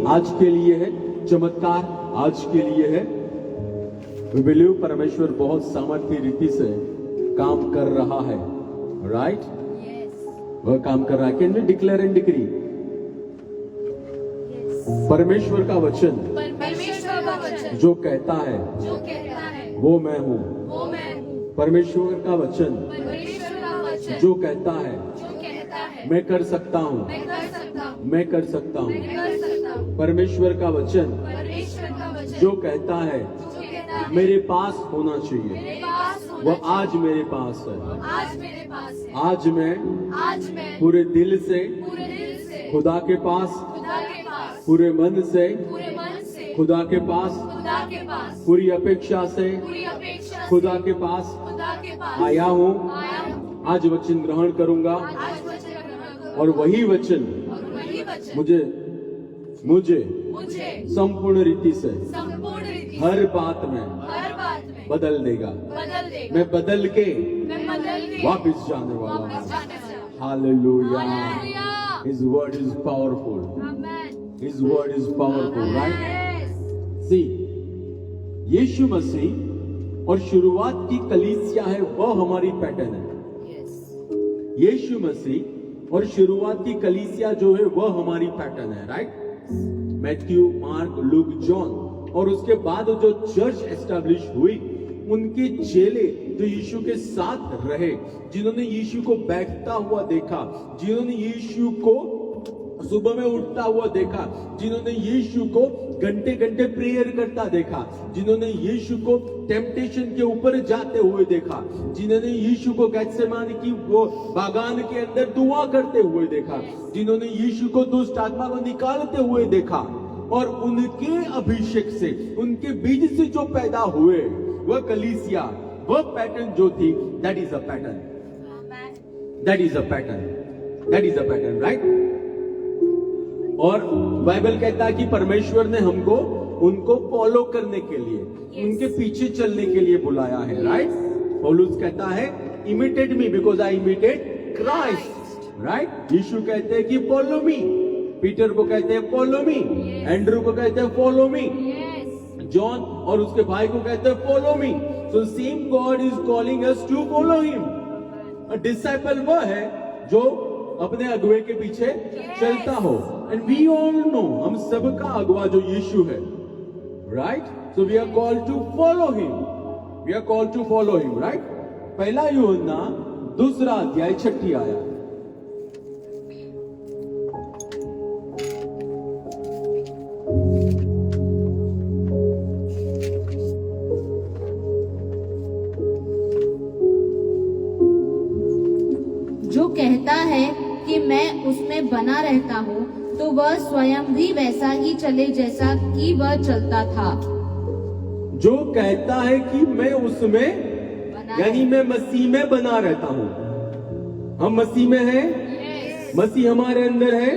आज के लिए है, चमत्कार आज के लिए है। We believe परमेश्वर बहुत सामर्थ्य रीति से काम कर रहा है, राइट? वह काम कर रहा है। Can we declare and decree? परमेश्वर का वचन जो कहता है वो मैं हूँ। परमेश्वर का वचन जो कहता है मैं कर सकता हूँ, मैं कर सकता हूँ। परमेश्वर का वचन जो कहता है मेरे पास होना चाहिए, वो आज मेरे पास है। आज मैं पूरे दिल से खुदा के पास, पूरे मन से खुदा के पास, पूरी अपेक्षा से खुदा के पास आया हूँ। आज वचन ग्रहण करूंगा और वही वचन मुझे संपूर्ण रीति से हर बात में बदल देगा। मैं बदल के वापस जाने वाला हूँ। Hallelujah. His word is powerful. His word is powerful, right? See, यीशु मसीह और शुरुआत की कलीसिया है, वह हमारी पैटर्न है। यीशु मसीह और शुरुआत की कलीसिया जो है वह हमारी पैटर्न है, right? Matthew, mark, look, John, और उसके बाद जो चर्च एस्टैब्लिश हुई, उनके चेले जो यीशु के साथ रहे, जिन्होंने यीशु को बैठता हुआ देखा, जिन्होंने यीशु को सुबह में उठता हुआ देखा, जिन्होंने यीशु को घंटे घंटे प्रेयर करता देखा, जिन्होंने यीशु को टेम्पटेशन के ऊपर जाते हुए देखा, जिन्होंने यीशु को गेत्सेमानी की वो बागान के अंदर दुआ करते हुए देखा, जिन्होंने यीशु को दुष्ट आत्मा को निकालते हुए देखा, और उनके अभिषेक से, उनके बीज से जो पैदा हुए वह कलीसिया, वह पैटर्न जो थी, that is a pattern, that is a pattern, that is a pattern, right? और बाइबल कहता है कि परमेश्वर ने हमको उनको फॉलो करने के लिए, उनके पीछे चलने के लिए बुलाया है, राइट? पौलुस कहता है imitate me because I imitate Christ, right? Yeshu कहते हैं कि फॉलो मी, पीटर को कहते हैं फॉलो मी, एंड्रू को कहते हैं फॉलो मी, जॉन और उसके भाई को कहते हैं follow me. So same God is calling us to follow him. A disciple वह है जो अपने अगुवे के पीछे चलता हो, एंड वी ऑल नो, हम सबका अगुवा जो यीशु है, right? So we are called to follow him, we are called to follow him, right? पहला यूहन्ना 2 अध्याय 6 आया। जो कहता है कि मैं उसमें बना रहता हूँ, तो वह स्वयं भी वैसा ही चले जैसा कि वह चलता था। जो कहता है कि मैं उसमें, यानी मैं मसीह में बना रहता हूँ। हम मसीह में हैं, मसीह हमारे अंदर है,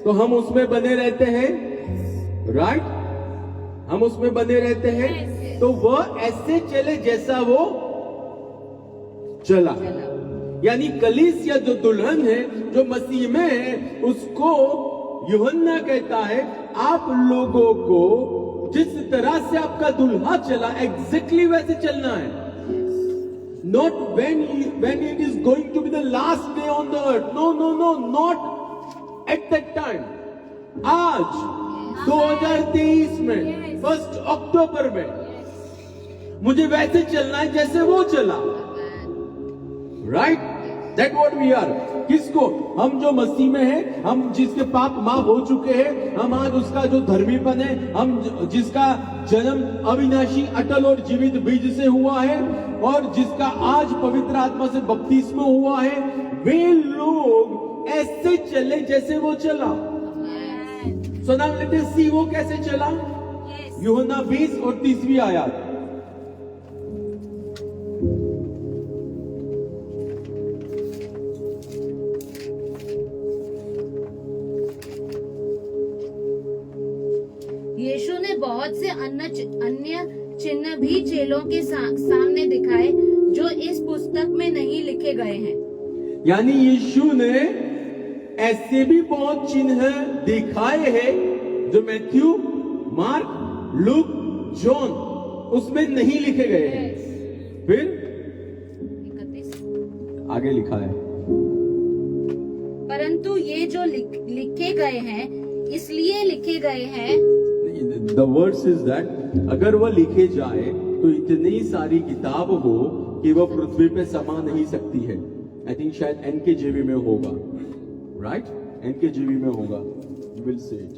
तो हम उसमें बने रहते हैं, राइट? हम उसमें बने रहते हैं, तो वह ऐसे चले जैसा वो चला। यानी कलीसिया जो दुल्हन है, जो मसीह में है, उसको यूहन्ना कहता है आप लोगों को जिस तरह से आपका दुल्हा चला, एग्जैक्टली वैसे चलना है। Not when it is going to be the last day on the earth, no, not at that time। आज 2023 में 1 अक्टूबर में मुझे वैसे चलना है जैसे वो चला, right? That what we are. किसको? हम जो मसीह में हैं, हम जिसके पाप माफ हो चुके हैं, हम आज उसका जो धर्मीपन है, हम जिसका जन्म अविनाशी, अटल और जीवित बीज से हुआ है, और जिसका आज पवित्र आत्मा से बपतिस्मा हुआ है, वे लोग ऐसे चले जैसे वो चला। सो नाउ लेट अस सी वो कैसे चला। यूहन्ना 20 और 30 आयत। यीशु ने बहुत से अन्य चिन्ह भी चेलों के सामने दिखाए, जो इस पुस्तक में नहीं लिखे गए हैं। यानी यीशु ने ऐसे भी बहुत चिन्ह दिखाए हैं जो मैथ्यू, मार्क, लूक, जॉन उसमें नहीं लिखे गए हैं। फिर 31। आगे लिखा है, परंतु ये जो लिखे गए हैं इसलिए लिखे गए हैं। द वर्ड्स इज दैट अगर वह लिखे जाए तो इतनी सारी किताब हो कि वह पृथ्वी पे समा नहीं सकती है। आई थिंक शायद NKJV में होगा, राइट? NKJV में होगा, यू विल सी इट।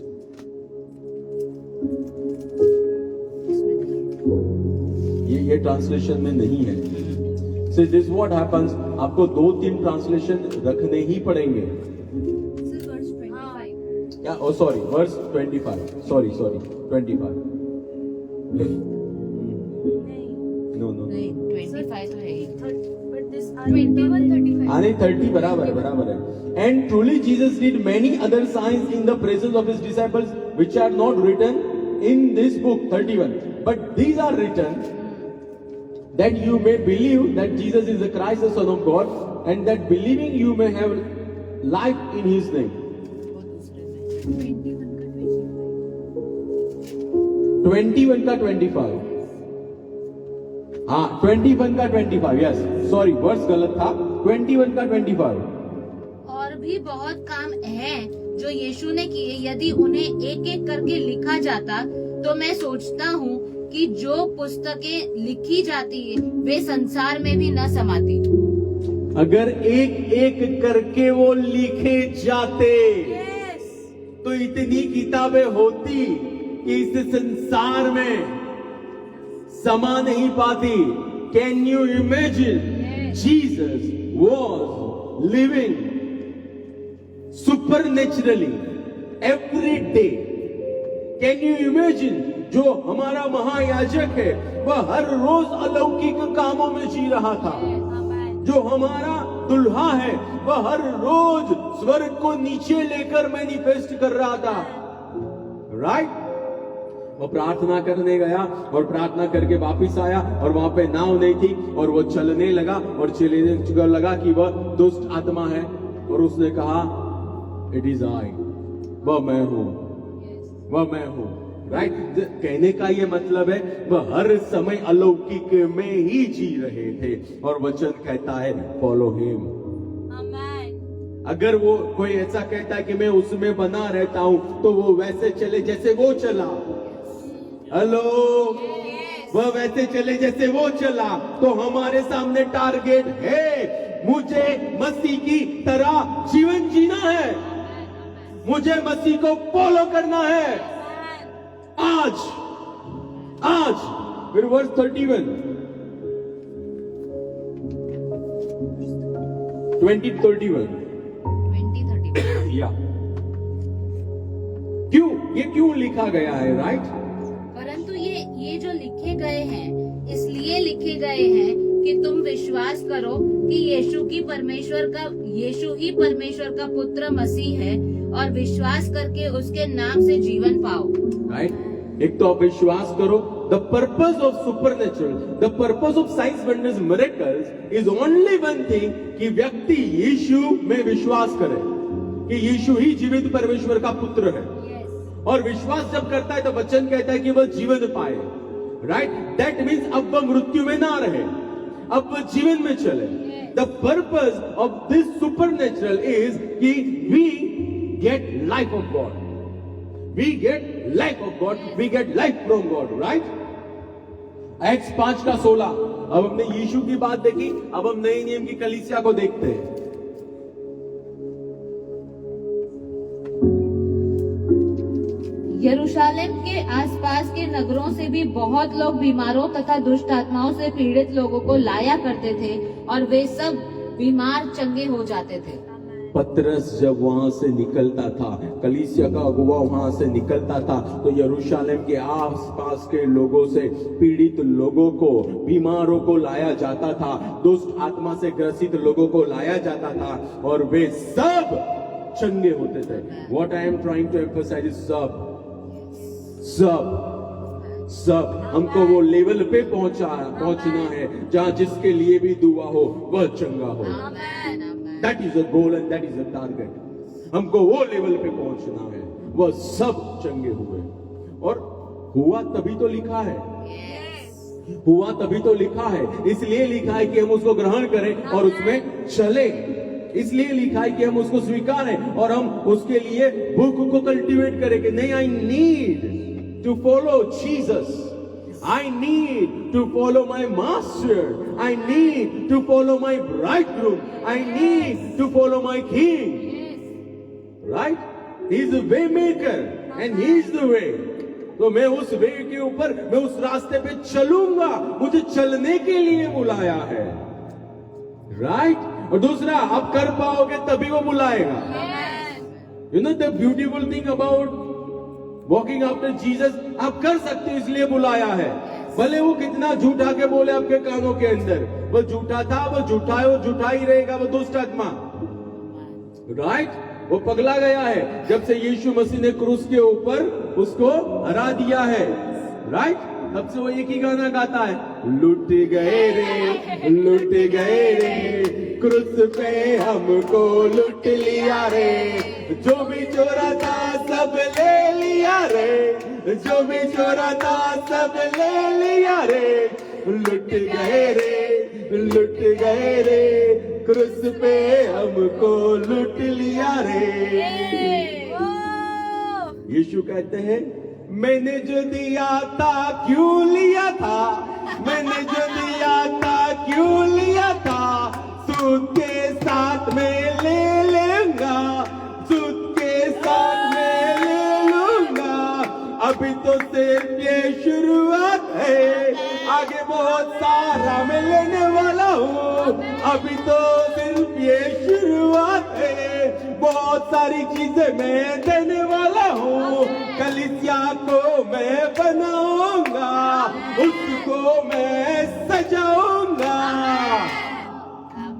ये ट्रांसलेशन में नहीं है। सो दिस व्हाट हैपेंस, आपको 2-3 ट्रांसलेशन रखने ही पड़ेंगे। क्या? ओ सॉरी, वर्स 25, सॉरी 25। नो नहीं 25 तो है ही। 30 बराबर है। And truly Jesus did many other signs in the presence of his disciples which are not written in this book, 31. But these are written that you may believe that Jesus is the Christ, the Son of God, and that believing you may have life in his name. 21 का 25, हाँ 21 का 25, yes sorry verse गलत था, 21 का 25। और भी बहुत काम हैं जो यीशु ने किए, यदि उन्हें एक एक करके लिखा जाता तो मैं सोचता हूँ कि जो पुस्तकें लिखी जाती वे संसार में भी न समाती। अगर एक एक करके वो लिखे जाते तो इतनी किताबें होती कि इस संसार में समा नहीं पाती। Can you imagine Jesus was living supernaturally every day. Can you imagine जो हमारा महायाजक है वह हर रोज अलौकिक कामों में जी रहा था। जो हमारा दुल्हा है वह हर रोज स्वर्ग को नीचे लेकर मैनिफेस्ट कर रहा था, राइट? वो प्रार्थना करने गया और प्रार्थना करके वापिस आया और वहां पे नाव नहीं थी और वो चलने लगा और चलने लगा कि वह दुष्ट आत्मा है और उसने कहा इट इज आई, वह मैं हूं, वह मैं हूं, राइट? कहने का ये मतलब है वह हर समय अलौकिक में ही जी रहे थे और वचन कहता है फॉलो हिम। अगर वो कोई ऐसा कहता है कि मैं उसमें बना रहता हूं तो वो वैसे चले जैसे वो चला। हेलो, वह वैसे चले जैसे वो चला तो हमारे सामने टारगेट है, मुझे मसीह की तरह जीवन जीना है, मुझे मसीह को फॉलो करना है। आज फिर वर्स 31 या क्यों लिखा गया है, राइट? परंतु ये जो लिखे गए हैं इसलिए लिखे गए हैं कि तुम विश्वास करो कि यीशु ही परमेश्वर का पुत्र मसीह है और विश्वास करके उसके नाम से जीवन पाओ, राइट? एक तो आप विश्वास करो। The purpose of supernatural, the purpose of science, wonders, miracles is only one thing कि व्यक्ति यीशु में विश्वास करे कि यीशु ही जीवित परमेश्वर का पुत्र है। और विश्वास जब करता है तो वचन कहता है कि वह जीवन पाए, राइट? दैट मीन्स अब वह मृत्यु में ना रहे, अब वह जीवन में चले। The purpose of this supernatural is कि we get life of God, we get life of God, we get life from God, right? Acts 5 का 16। अब हमने यीशु की बात देखी, अब हम नए नियम की कलीसिया को देखते हैं। यरूशलेम के आसपास के नगरों से भी बहुत लोग बीमारों तथा दुष्ट आत्माओं से पीड़ित लोगों को लाया करते थे और वे सब बीमार चंगे हो जाते थे। पतरस जब वहां से निकलता था, कलीसिया का अगुवा वहां से निकलता था तो यरूशलेम के आसपास के लोगों से पीड़ित लोगों को, बीमारों को लाया जाता था, दुष्ट आत्मा से ग्रसित लोगों को लाया जाता था और वे सब चंगे होते थे। What I am trying to emphasise इज सब हमको वो लेवल पे पहुंचना है जहां जिसके लिए भी दुआ हो वह चंगा हो। That is the goal and that is the target. हमको वो लेवल पे पहुंचना है। वह सब चंगे हुए, और हुआ तभी तो लिखा है, हुआ तभी तो लिखा है। इसलिए लिखा है कि हम उसको ग्रहण करें और उसमें चले। इसलिए लिखा है कि हम उसको स्वीकारें और हम उसके लिए भूख को कल्टीवेट करें कि नहीं, I need to follow Jesus, I need to follow my master. I need to follow my bridegroom. I need to follow my king. Right? He is the way maker and he is the way. तो मैं उस वे के ऊपर, मैं उस रास्ते पे चलूंगा। मुझे चलने के लिए बुलाया है। Right? और दूसरा, आप कर पाओगे तभी वो बुलाएगा। You know the beautiful thing about walking after Jesus, आप कर सकते हो इसलिए बुलाया है। भले वो कितना झूठा के बोले आपके कानों के अंदर, वो झूठा था, वो झूठा है, वो झूठा ही रहेगा, वो दुष्ट आत्मा। राइट? वो पगला गया है जब से यीशु मसीह ने क्रूस के ऊपर उसको हरा दिया है। राइट? तब से वो एक ही गाना गाता है, लुट गए रे, लुट गए रे, क्रूस पे हमको लुट लिया रे, जो भी चोरा था सब ले लिया रे, जो भी चोरा था सब ले लिया रे, लुट गए रे, लुट गए रे, क्रूस पे हमको लुट लिया रे। यीशु कहते हैं, मैंने जो दिया था क्यों लिया था, मैंने जो दिया था क्यों लिया था, सूद के साथ में ले लूंगा, सूद के साथ में ले लूंगा। अभी तो सिर्फ ये शुरुआत है, आगे बहुत सारा मैं लेने वाला हूँ। अभी तो सिर्फ ये शुरुआत है, बहुत सारी चीजें मैं देने वाला हूँ। कलीसिया को मैं बनाऊंगा, उसको मैं सजाऊंगा।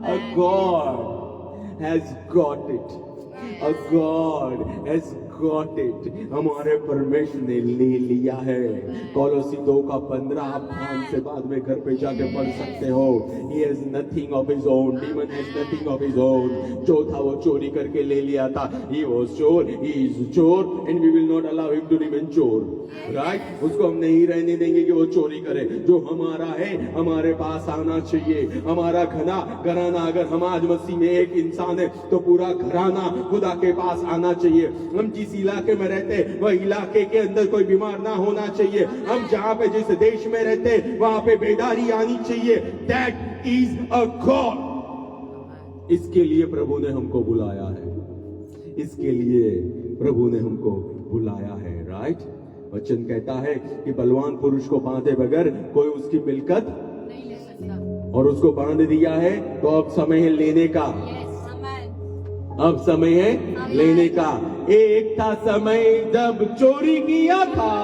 A God has got it. A God has got it. हमारे परमेश्वर ने ले लिया है। कोलोसी 2:15 आप ध्यान से बाद में घर पे जाके पढ़ सकते हो। He has nothing of his own. Demon has nothing of his own. जो था वो चोरी करके ले लिया था। He was चोर, he is चोर, and we will not allow him to remain चोर. Right? उसको हम नहीं रहने देंगे कि वो चोरी करे। जो हमारा है हमारे पास आना चाहिए। हमारा घराना अगर हम आज मसीह में एक इंसान है तो पूरा घराना खुदा के पास आना चाहिए। हम जिस इलाके में रहते वह इलाके के अंदर कोई बीमार ना होना चाहिए। हम जहाँ पे जिस देश में रहते वहां पे बेदारी आनी चाहिए। That is a God. इसके लिए प्रभु ने हमको बुलाया है। इसके लिए प्रभु ने हमको बुलाया है। राइट? वचन कहता है कि बलवान पुरुष को बांधे बगैर कोई उसकी मिल्कत नहीं ले सकता, और उसको बांध दिया है तो अब समय है लेने का। अब समय है लेने का। एक था समय जब चोरी किया था,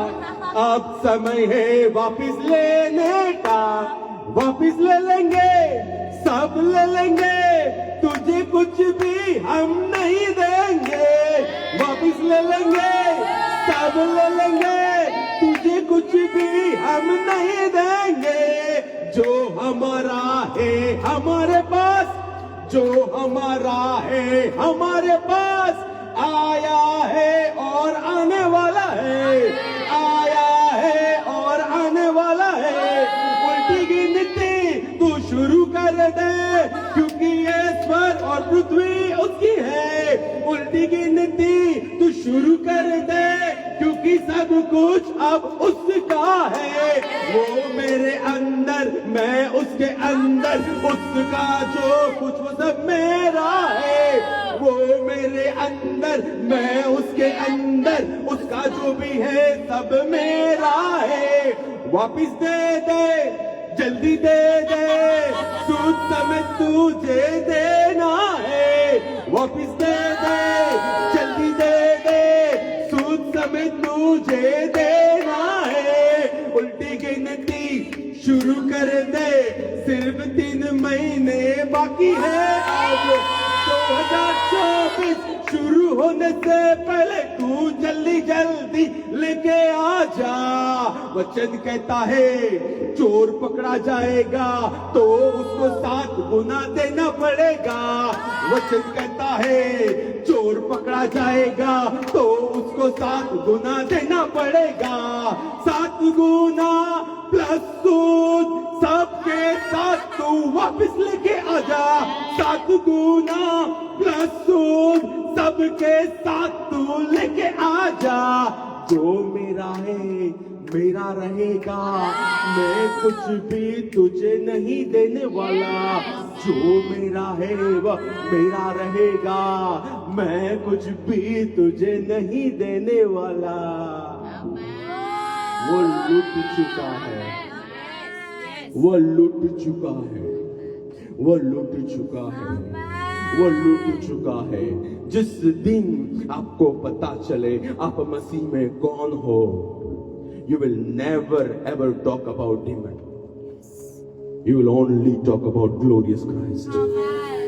अब समय है वापिस लेने का। वापिस ले लेंगे, सब ले लेंगे, तुझे कुछ भी हम नहीं देंगे। वापिस ले लेंगे, सब ले लेंगे, तुझे कुछ भी हम नहीं देंगे। जो हमारा है हमारे पास, जो हमारा है हमारे पास, आया है और आने वाला है, आया है और आने वाला है। उल्टी गिनती तू शुरू कर दे, क्योंकि ये स्वर और पृथ्वी उसकी है। उल्टी गिनती तू शुरू कर दे, क्योंकि सब कुछ अब उसका है। वो मेरे अंदर, मैं उसके अंदर, उसका जो कुछ वो सब मेरा है। वो मेरे अंदर, मैं उसके अंदर, उसका जो भी है सब मेरा है। वापिस दे दे, जल्दी दे दे, सूद समेत तुझे देना है। वापिस दे दे, जल्दी दे दे, सूद समेत तुझे देना है। उल्टी गिनती शुरू कर दे, सिर्फ 3 महीने बाकी है। अब 2024 शुरू होने से पहले तू जल्दी जल्दी लेके आ जा। वचन कहता है चोर पकड़ा जाएगा तो उसको 7 गुना देना पड़ेगा। वचन कहता है चोर पकड़ा जाएगा तो उसको 7 गुना देना पड़ेगा। 7 गुना प्लस सूद सबके साथ तू वापस लेके आजा। 7 गुना प्लस सूद सबके साथ तू लेके आजा। जो मेरा है मेरा रहेगा, मैं कुछ भी तुझे नहीं देने वाला। जो मेरा है वह मेरा रहेगा, मैं कुछ भी तुझे नहीं देने वाला। वो लुट चुका है, वो लुट चुका है, वो लुट चुका है, वो लुट चुका है। जिस दिन आपको पता चले आप मसीह में कौन हो, you will never ever talk about demon. You will only talk about glorious Christ.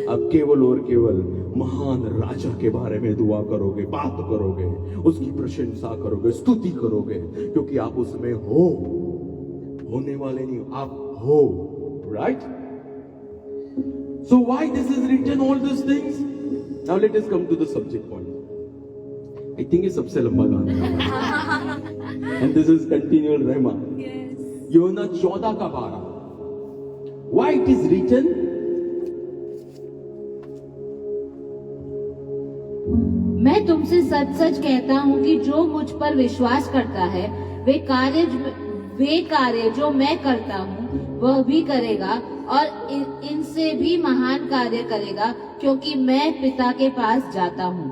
अब केवल और केवल महान राजा के बारे में दुआ करोगे, बात करोगे, उसकी प्रशंसा करोगे, स्तुति करोगे, क्योंकि आप उसमें हो, होने वाले नहीं, आप हो, right? So why this is written all these things? Now let us come to the subject point. I think ये सबसे लंबा गाना है, and this is continual rhema. यूहन्ना 14:12. Why it is written? मैं तुमसे सच सच कहता हूँ कि जो मुझ पर विश्वास करता है वे कार्य जो मैं करता हूँ वह भी करेगा और इनसे भी महान कार्य करेगा, क्योंकि मैं पिता के पास जाता हूँ।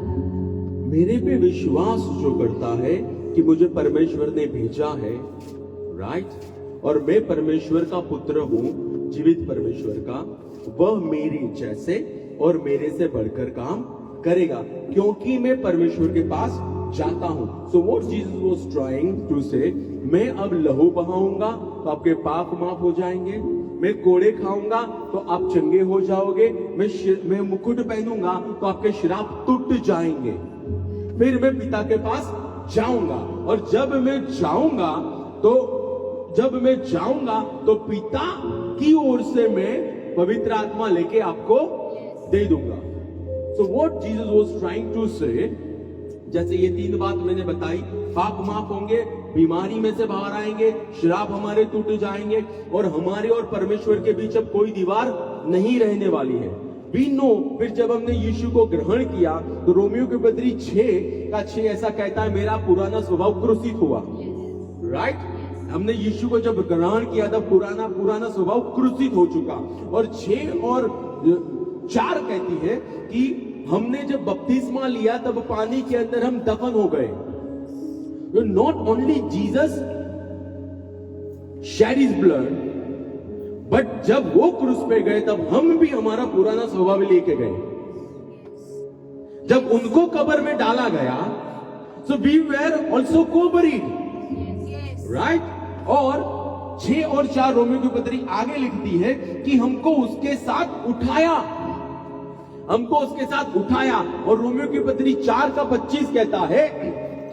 मेरे पे विश्वास जो करता है कि मुझे परमेश्वर ने भेजा है, राइट, और मैं परमेश्वर का पुत्र हूँ, जीवित परमेश्वर का, वह मेरे जैसे और मेरे से बढ़कर काम करेगा, क्योंकि मैं परमेश्वर के पास जाता हूं। So what Jesus was trying to say, मैं अब लहू बहाऊंगा तो आपके पाप माफ हो जाएंगे, मैं कोड़े खाऊंगा तो आप चंगे हो जाओगे, मैं मुकुट पहनूंगा तो आपके श्राप टूट जाएंगे, फिर मैं पिता के पास जाऊंगा, और जब मैं जाऊंगा तो पिता की ओर से मैं पवित्र आत्मा लेके आपको दे दूंगा। So what Jesus was trying to say, जैसे ये 3 बात मैंने बताई, पाप माफ होंगे, बीमारी में से बाहर आएंगे, श्राप हमारे टूट जाएंगे, और हमारे और परमेश्वर के बीच अब कोई दीवार नहीं रहने वाली है। We know, फिर जब हमने यीशु को ग्रहण किया तो रोमियो की पत्री 6:6 ऐसा कहता है, मेरा पुराना स्वभाव क्रूसित हुआ, राइट? हमने यीशु को जब ग्रहण किया तब पुराना स्वभाव क्रूसित हो चुका, और 6 और 4 कहती है कि हमने जब बपतिस्मा लिया तब पानी के अंदर हम दफन हो गए। Not only Jesus shed his blood, but जब वो क्रूस पे गए तब हम भी हमारा पुराना स्वभाव लेके गए। जब उनको कब्र में डाला गया, so we were also co-buried, right? और 6 और 4 रोमियो की पत्री आगे लिखती है कि हमको उसके साथ उठाया, और रोमियो की पत्री 4:25 कहता है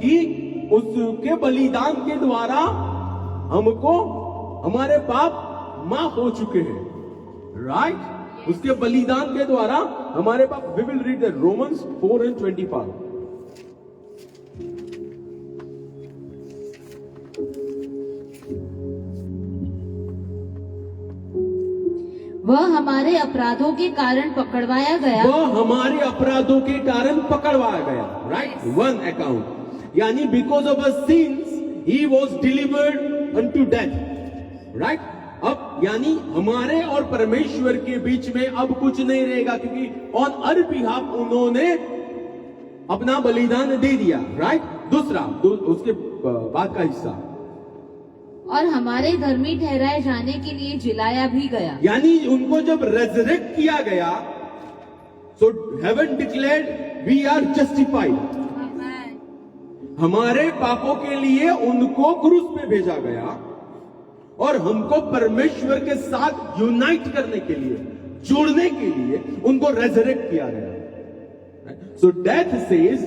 कि उसके बलिदान के द्वारा हमको हमारे पाप माफ हो चुके हैं, राइट? उसके बलिदान के द्वारा हमारे पाप। We will read the Romans 4:25। वह हमारे अपराधों के कारण पकड़वाया गया, राइट? 1 अकाउंट, यानी because of our sins he was delivered unto death, right? अब यानी हमारे और परमेश्वर के बीच में अब कुछ नहीं रहेगा, क्योंकि ऑन आवर बिहाफ उन्होंने अपना बलिदान दे दिया, राइट? दूसरा उसके बाद का हिस्सा, और हमारे धर्मी ठहराए जाने के लिए जिलाया भी गया, यानी उनको जब रेजरेक्ट किया गया, so heaven declared we are justified. हमारे पापों के लिए उनको क्रूस पे भेजा गया, और हमको परमेश्वर के साथ यूनाइट करने के लिए, जोड़ने के लिए उनको रेजरेक्ट किया गया। So death says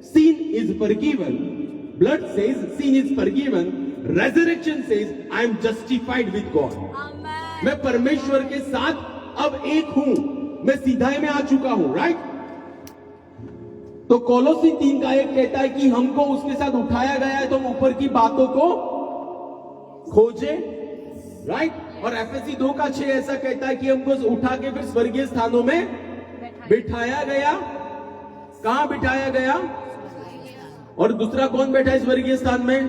sin is forgiven, blood says sin is forgiven, resurrection says I am justified with God. मैं परमेश्वर के साथ अब एक हूं, मैं सीधाई में आ चुका हूं, राइट? तो कोलोसी 3:1 कहता है कि हमको उसके साथ उठाया गया है तो हम ऊपर की बातों को खोजे, राइट? और एफएससी 2:6 ऐसा कहता है कि हमको उठा के फिर स्वर्गीय स्थानों में बिठाया गया। कहां बिठाया गया? और दूसरा कौन बैठा है स्वर्गीय स्थान में?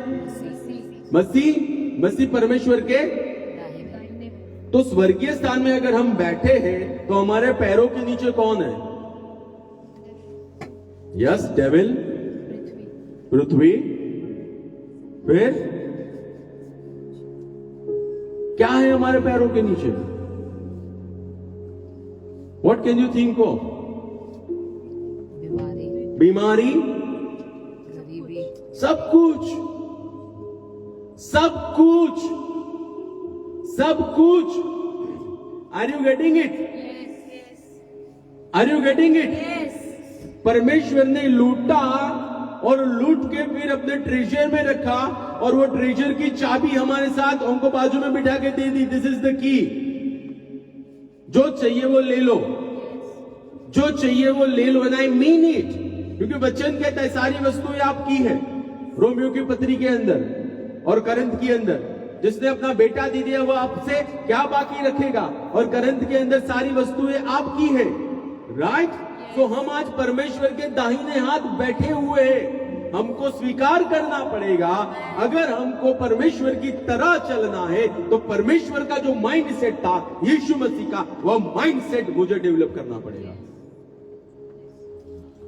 मसीह परमेश्वर के। तो स्वर्गीय स्थान में अगर हम बैठे हैं तो हमारे पैरों के नीचे कौन है? यस, डेविल, पृथ्वी। फिर क्या है हमारे पैरों के नीचे? What can you think of? बीमारी, सब कुछ, सब कुछ, सब कुछ। Are you getting it? Are you getting it? परमेश्वर ने लूटा और लूट के फिर अपने ट्रेजर में रखा, और वो ट्रेजर की चाबी हमारे साथ हमको बाजू में बिठा के दे दी। This is the key. जो चाहिए वो ले लो, जो चाहिए वो ले लो, एंड आई मीन इट, क्योंकि वचन कहता है सारी वस्तुएं आपकी है। रोमियो की पत्री के अंदर और करंथ के अंदर, जिसने अपना बेटा दे दिया वो आपसे क्या बाकी रखेगा? और करंथ के अंदर सारी वस्तुएं आपकी है, राइट? तो हम आज परमेश्वर के दाहिने हाथ बैठे हुए हैं। हमको स्वीकार करना पड़ेगा, अगर हमको परमेश्वर की तरह चलना है तो परमेश्वर का जो माइंड सेट था यीशु मसीह का, वह माइंड सेट मुझे डेवलप करना पड़ेगा।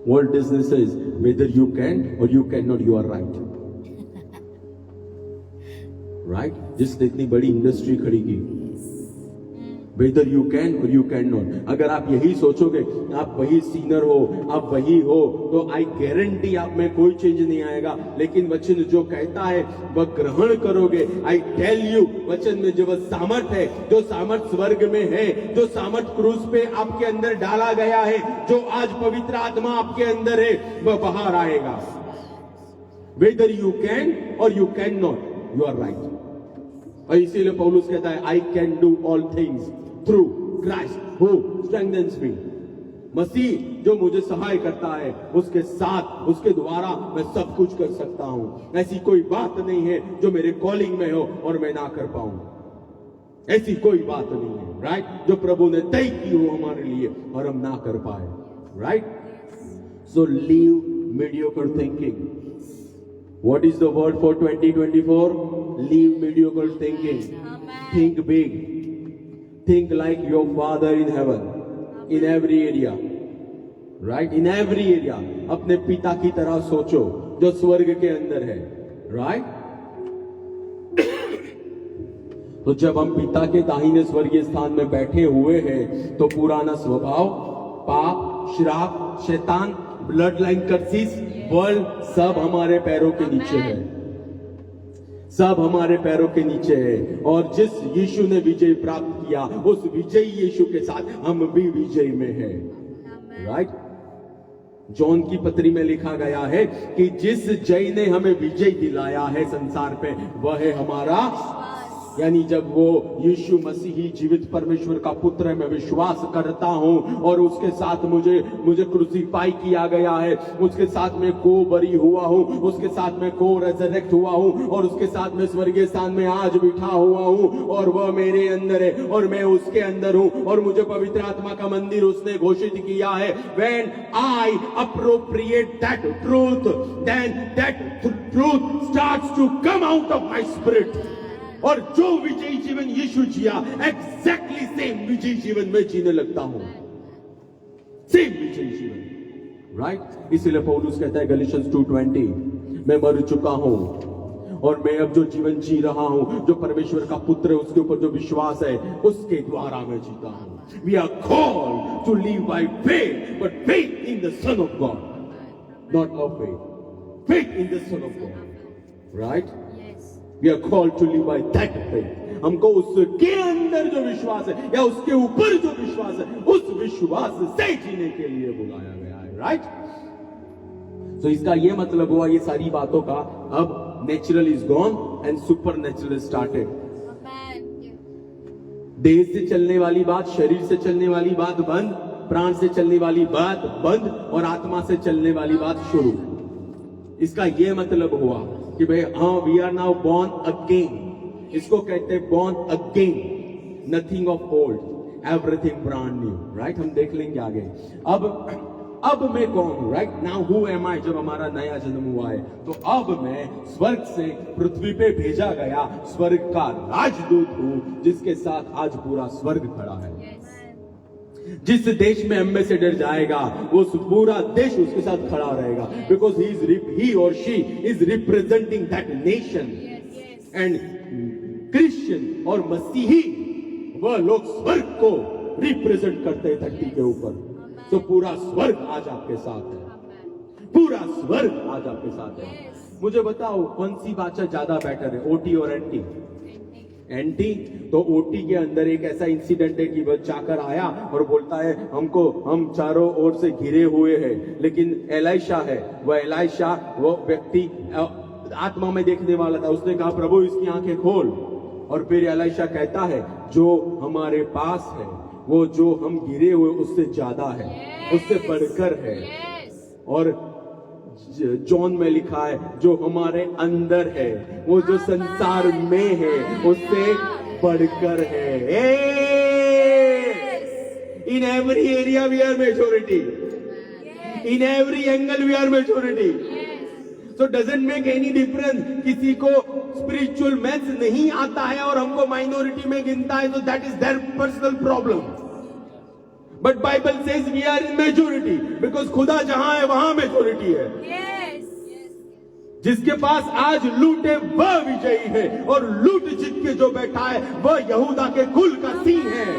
Walt Disney says, whether you can or you cannot, you are right. Right? जिसने इतनी बड़ी इंडस्ट्री खड़ी की, whether you can or you cannot. अगर आप यही सोचोगे आप वही सीनर हो, आप वही हो, तो आई गारंटी आप में कोई चेंज नहीं आएगा। लेकिन वचन जो कहता है वह ग्रहण करोगे। आई टेल यू, वचन में जो सामर्थ है, जो सामर्थ स्वर्ग में है, जो सामर्थ क्रूस पे आपके अंदर डाला गया है, जो आज पवित्र आत्मा आपके अंदर है, वह बाहर आएगा। whether you can or you cannot, you are right. और इसीलिए पौलुस कहता है I can do all things through Christ who strengthens me. मसीह जो मुझे सहाय करता है, उसके साथ, उसके द्वारा मैं सब कुछ कर सकता हूं। ऐसी कोई बात नहीं है जो मेरे कॉलिंग में हो और मैं ना कर पाऊं। ऐसी कोई बात नहीं है, राइट? जो प्रभु ने तय की हो हमारे लिए और हम ना कर पाए, right? So leave mediocre thinking. What is the word for 2024? Leave mediocre thinking. Amen. Think big. Think like your Father in heaven. Amen. In every area. Right? In every area. अपने पिता की तरह सोचो जो स्वर्ग के अंदर है. Right? तो जब हम पिता के दाहिने स्वर्गीय स्थान में बैठे हुए हैं तो पुराना स्वभाव, पाप, श्राप, शैतान, ब्लड लाइन कर्सिस, वर्ल्ड, सब हमारे पैरों के नीचे है। सब हमारे पैरों के नीचे है। और जिस यीशु ने विजय प्राप्त किया, उस विजयी यीशु के साथ हम भी विजय में हैं, राइट? जॉन की पत्री में लिखा गया है कि जिस जय ने हमें विजय दिलाया है संसार पे, वह है हमारा, यानी जब वो यीशु मसीह ही जीवित परमेश्वर का पुत्र है, मैं विश्वास करता हूं और उसके साथ मुझे क्रूसीफाई किया गया है, उसके साथ में को बरी हुआ हूं, उसके साथ में को रेजरेक्ट हुआ हूं और उसके साथ में स्वर्गीय स्थान में आज बिठा हुआ हूं और वह मेरे अंदर है और मैं उसके अंदर हूं और मुझे पवित्र आत्मा का मंदिर उसने घोषित किया है। When I appropriate that truth, then that truth starts to come out of my spirit. और जो विजयी जीवन यीशु जिया, एग्जैक्टली सेम विजयी जीवन में जीने लगता हूं। सेम विजयी जीवन, राइट? इसीलिए पौलुस कहता है गलीशियंस 2:20, मैं मर चुका हूं और मैं अब जो जीवन जी रहा हूं, जो परमेश्वर का पुत्र है उसके ऊपर जो विश्वास है, उसके द्वारा मैं जीता हूं। We are called to live by faith, but faith in the Son of God, not of faith. Faith in the Son of God, right? We are called to live by that faith. हमको उसके अंदर जो विश्वास है या उसके ऊपर जो विश्वास है, उस विश्वास से जीने के लिए बुलाया गया है। राइट? तो इसका ये मतलब हुआ ये सारी बातों का, अब natural is gone and super natural started. देह से चलने वाली बात, शरीर से चलने वाली बात बंद, प्राण से चलने वाली बात बंद, और आत्मा से चलने वाली बात शुरू। इसका यह मतलब हुआ कि भाई हाँ, we are now born again. इसको कहते हैं born again, nothing of old, everything brand new, right? हम देख लेंगे आगे। अब मैं कौन हूं, right now who am I? जब हमारा नया जन्म हुआ है तो अब मैं स्वर्ग से पृथ्वी पे भेजा गया स्वर्ग का राजदूत हूं, जिसके साथ आज पूरा स्वर्ग खड़ा है। जिस देश में एम्बेसडर जाएगा वो पूरा देश उसके साथ खड़ा रहेगा, बिकॉज ही और she is representing that nation. And Christian और मसीही वह लोग स्वर्ग को रिप्रेजेंट करते हैं धरती के ऊपर। तो पूरा स्वर्ग आज आपके साथ है, पूरा स्वर्ग आज आपके साथ है। मुझे बताओ कौन सी भाषा ज्यादा बेटर है, ओटी और एंटी? एंटी। तो ओटी के अंदर एक ऐसा इंसिडेंट है कि वह चाकर आया और बोलता है हम चारों ओर से घिरे हुए हैं, लेकिन एलाइशा है, वो व्यक्ति आत्मा में देखने वाला था। उसने कहा प्रभु इसकी आंखें खोल, और फिर एलाइशा कहता है जो हमारे पास है वो जो हम गिरे हुए उससे ज्यादा है, उससे बढ़कर है। और जॉन में लिखा है जो हमारे अंदर है वो जो संसार में है उससे बढ़कर है। In every area we are majority, in every angle we are majority. So doesn't make any difference. किसी को स्पिरिचुअल मैथ्स नहीं आता है और हमको माइनॉरिटी में गिनता है, तो that is their personal problem. But Bible says we are in majority, because खुदा जहां है वहां मेजॉरिटी है। जिसके पास आज लूट है वह विजयी है, और लूट जीत के जो बैठा है वह यहूदा के कुल का सिंह है,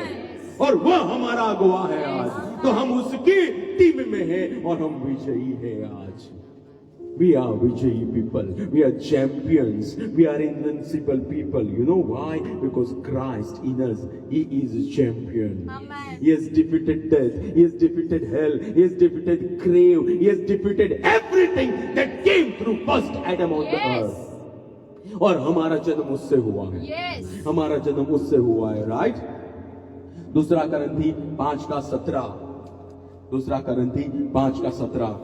और वह हमारा अगुवा है आज। तो हम उसकी टीम में हैं और हम विजयी है आज। We are Vijayi people. We are champions. We are invincible people. You know why? Because Christ in us, He is a champion. Amen. He has defeated death. He has defeated hell. He has defeated grave. He has defeated everything that came through first Adam on the earth. और हमारा जन्म उससे हुआ है। Yes. हमारा जन्म उससे हुआ है, राइट? दूसरा करंथी 5:17। दूसरा करंथी 5:17।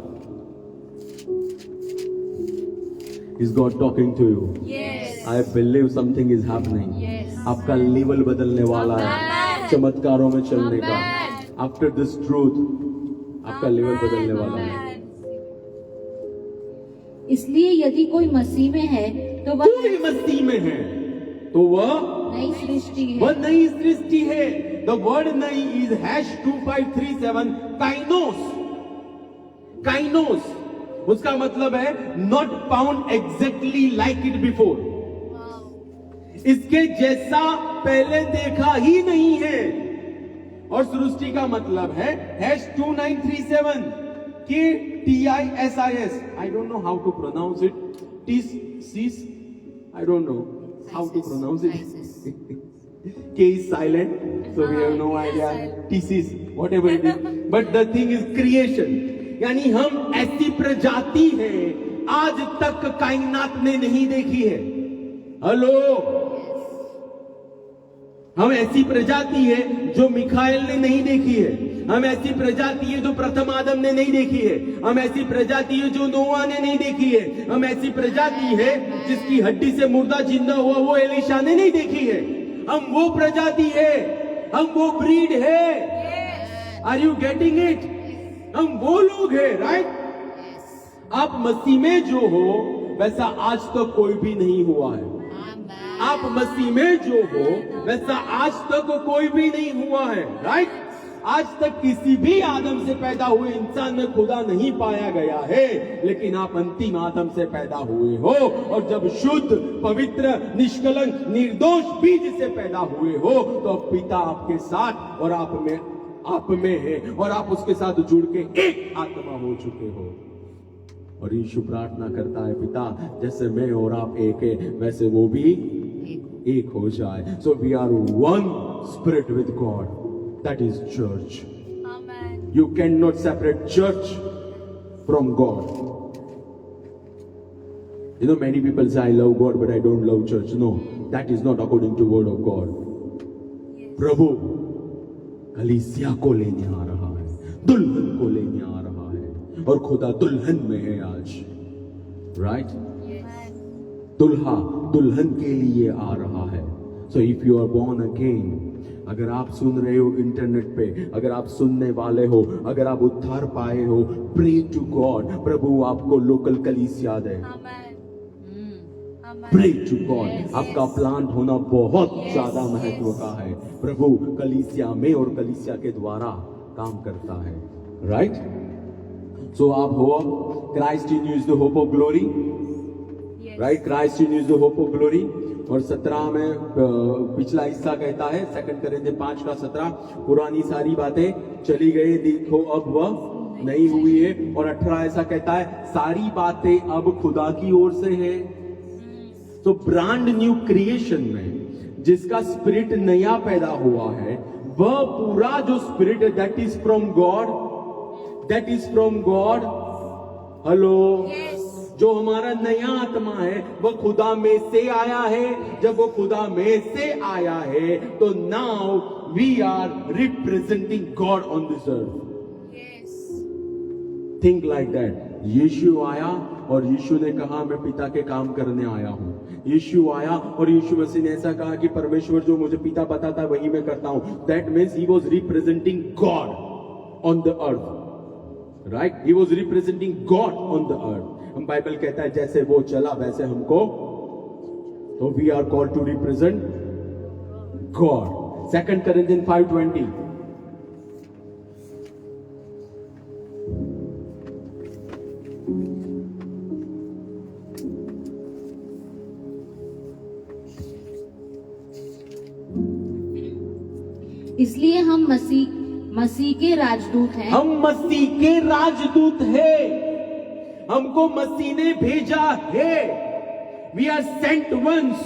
Is God talking to you? Yes. I believe something is happening. Yes. आपका लेवल बदलने वाला है, Amen. चमत्कारों में चलने का। Amen. After this truth, आपका लेवल बदलने वाला है। इसलिए यदि कोई मसीह में है तो वह कोई मसीह में है तो वह नई सृष्टि है। वह नई सृष्टि है। The word नई is #2537 काइनोस। काइनोस उसका मतलब है not found exactly like it before. इसके जैसा पहले देखा ही नहीं है। और सृष्टि का मतलब है #2937 के TISIS। I don't know how to pronounce it. TISIS, I don't know how to pronounce it. K is silent, so we have no idea. TISIS, whatever it is, but the thing is creation. यानी हम ऐसी प्रजाति हैं आज तक कायनात ने नहीं देखी है। हेलो, हम ऐसी प्रजाति है जो मिखाएल ने नहीं देखी है। हम ऐसी प्रजाति है जो प्रथम आदम ने नहीं देखी है। हम ऐसी प्रजाति है जो नोआ ने नहीं देखी है। हम ऐसी प्रजाति है जिसकी हड्डी से मुर्दा जिंदा हुआ वो एलिशा ने नहीं देखी है। हम वो प्रजाति है, हम वो ब्रीड है। Are you getting it? हम वो लोग हैं, राइट? आप मसीह में जो हो वैसा आज तक कोई भी नहीं हुआ है। आप मसीह में जो हो वैसा आज तक कोई भी नहीं हुआ है, राइट? आज तक किसी भी आदम से पैदा हुए इंसान में खुदा नहीं पाया गया है, लेकिन आप अंतिम आदम से पैदा हुए हो। और जब शुद्ध, पवित्र, निष्कलंक, निर्दोष बीज से पैदा हुए हो तो पिता आपके साथ और आप में है, और आप उसके साथ जुड़ के एक आत्मा हो चुके हो। और यीशु प्रार्थना करता है, पिता जैसे मैं और आप एक है वैसे वो भी एक हो जाए। So we are one spirit with God, that is church. You cannot separate church from God. You know, many people say, I love God, but I don't love church. No, that is not according to word of God. प्रभु कलीसिया को लेने आ रहा है, दुल्हन को लेने आ रहा है, और खुदा दुल्हन में है आज, right? दुल्हा दुल्हन के लिए आ रहा है. So if you are born again, अगर आप सुन रहे हो इंटरनेट पे, अगर आप सुनने वाले हो, अगर आप उद्धार पाए हो, pray to God, प्रभु आपको लोकल कलीसिया दे. Pray to God. आपका प्लांट होना बहुत ज्यादा महत्व का है. प्रभु कलीसिया में और कलीसिया के द्वारा काम करता है, right? So आप हो, Christ in you is the hope of glory, right? Christ in you is the hope of glory. और 17 में पिछला हिस्सा कहता है 2 कोरिन्थियन 5 का 17, पुरानी सारी बातें चली गई, देखो अब वह नहीं हुई है. और 18 ऐसा कहता है, सारी बातें अब खुदा की ओर से है. तो ब्रांड न्यू क्रिएशन में जिसका स्पिरिट नया पैदा हुआ है, वह पूरा जो स्पिरिट है, that is from God, that is from God. Hello, जो हमारा नया आत्मा है वो खुदा में से आया है. जब वो खुदा में से आया है तो now we are representing God on this earth. Think like that. Yeshu आया और यीशु ने कहा मैं पिता के काम करने आया हूं. यीशु आया और यीशु मसीह ने ऐसा कहा कि परमेश्वर जो मुझे पिता बताता है वही मैं करता हूं. That means he was representing God on the earth, right? He was representing God on the earth. हम बाइबल कहता है जैसे वो चला वैसे हमको, तो we are called to represent God. 2 Corinthian 5:20. इसलिए हम मसीह के राजदूत हैं. हम मसीह के राजदूत हैं. हमको मसीह ने भेजा है. We are sent once.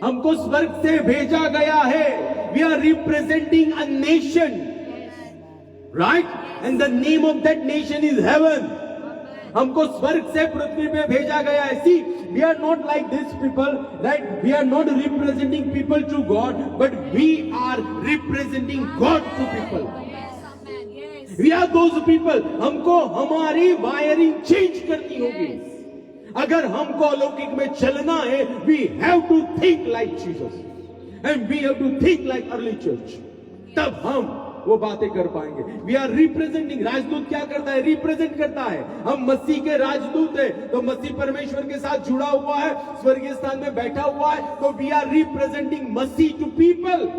हमको स्वर्ग से भेजा गया है. We are representing a nation, right? And the name of that nation is heaven. हमको स्वर्ग से पृथ्वी पे भेजा गया है. See, we are not like this people, right? We are not representing people to God, but we are representing God to people. We are those people. हमको हमारी वायरिंग चेंज करनी होगी. अगर हमको अलौकिक में चलना है, we have to think like Jesus and we have to think like early church. तब हम वो बातें कर पाएंगे. We are representing. राजदूत क्या करता है? रिप्रेजेंट करता है. हम मसीह के राजदूत हैं, तो मसीह परमेश्वर के साथ जुड़ा हुआ है, स्वर्गीय स्थान में बैठा हुआ है, तो we are representing Masih to people.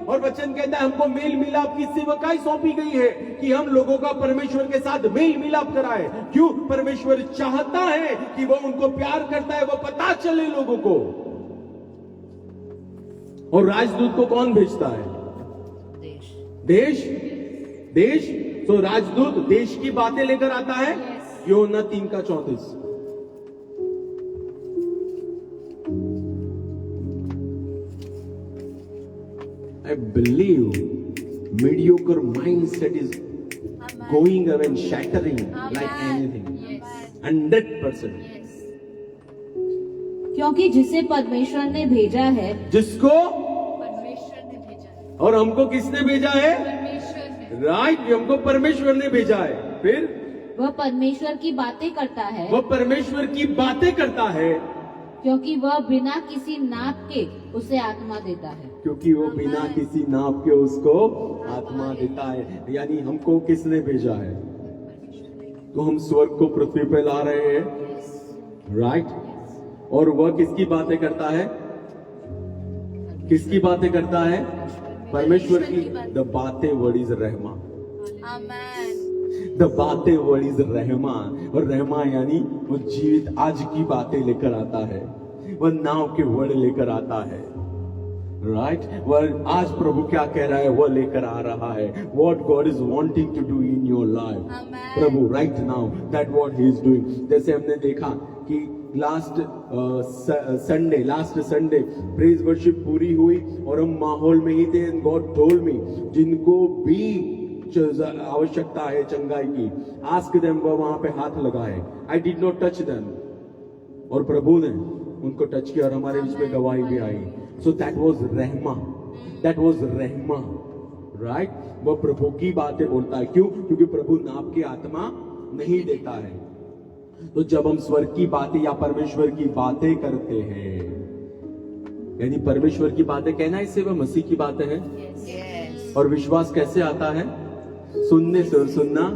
और वचन कहता है हमको मेल मिलाप की सेवकाई सौंपी गई है कि हम लोगों का परमेश्वर के साथ मेल मिलाप कराए. क्यों? परमेश्वर चाहता है कि वो उनको प्यार करता है, वो पता चले लोगों को. और राजदूत को कौन भेजता है? देश. तो राजदूत देश की बातें लेकर आता है. यूहन्ना 3:34. I believe mediocre mindset is going away and shattering like anything. 100%. क्योंकि जिसे परमेश्वर ने भेजा है, जिसको परमेश्वर ने भेजा, और हमको किसने भेजा है? परमेश्वर ने. राइट, हमको परमेश्वर ने भेजा है. फिर वह परमेश्वर की बातें करता है. वह परमेश्वर की बातें करता है क्योंकि वह बिना किसी नाप के उसे आत्मा देता है. क्योंकि वो बिना किसी नाप के उसको आत्मा देता है. यानी हमको किसने भेजा है? तो हम स्वर्ग को पृथ्वी पे ला रहे हैं, राइट? और वह किसकी बातें करता है? किसकी बातें करता है? परमेश्वर की. द बातें वर्ड इज रहमा. द बातें वर्ड इज रहमा. और रहमा यानी वो जीवित आज की बातें लेकर आता है, वह नाव के वर्ड लेकर आता है, राइट? वह आज प्रभु क्या कह रहा है वह लेकर आ रहा है. What God is wanting to do in your life, Prabhu right now, that what He is doing. जैसे हमने देखा कि लास्ट संडे प्रेज वर्शिप पूरी हुई और हम माहौल में ही थे. गॉड टोल्ड मी, जिनको भी आवश्यकता है चंगाई की, आस्क देम, वो वहां पे हाथ लगाए। I did not touch them, और प्रभु ने उनको टच किया और हमारे बीच में गवाही भी आई। So that was Rahma, that was Rahma, right. वो प्रभु की बातें बोलता है। क्यों? क्योंकि प्रभु नाप की आत्मा नहीं देता है। तो जब हम स्वर्ग की बातें या परमेश्वर की बातें करते हैं, यानी परमेश्वर की बातें कहना, इससे वह मसीह की बातें हैं। और विश्वास कैसे आता है? सुनने से, और सुनना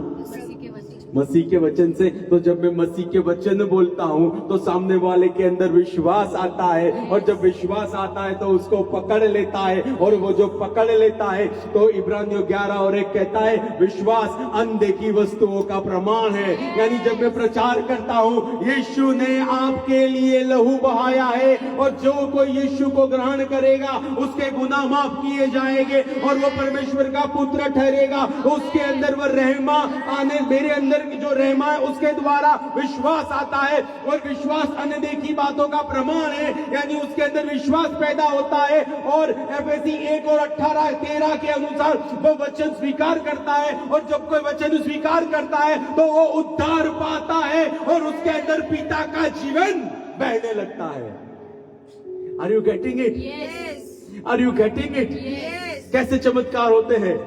मसीह के वचन से। तो जब मैं मसीह के वचन बोलता हूं तो सामने वाले के अंदर विश्वास आता है, और जब विश्वास आता है तो उसको पकड़ लेता है, और वो जो पकड़ लेता है तो इब्रानियों 11:1 कहता है विश्वास अनदेखी वस्तुओं का प्रमाण है। यानी जब मैं प्रचार करता हूं यीशु ने आपके लिए लहू बहाया है, और जो कोई यीशु को ग्रहण करेगा उसके गुनाह माफ किए जाएंगे और वो परमेश्वर का पुत्र ठहरेगा। उसके अंदर वो रहमा आने, मेरे अंदर की जो रहमा है उसके द्वारा विश्वास आता है, और विश्वास अनदेखी बातों का प्रमाण है। यानी उसके अंदर विश्वास पैदा होता है, और एफएसी 1:18-13 के अनुसार वो वचन स्वीकार करता है, और जब कोई वचन स्वीकार करता है तो वो उद्धार पाता है, और उसके अंदर पिता का जीवन बहने लगता है। Are you getting it? Are you getting it? कैसे चमत्कार होते हैं?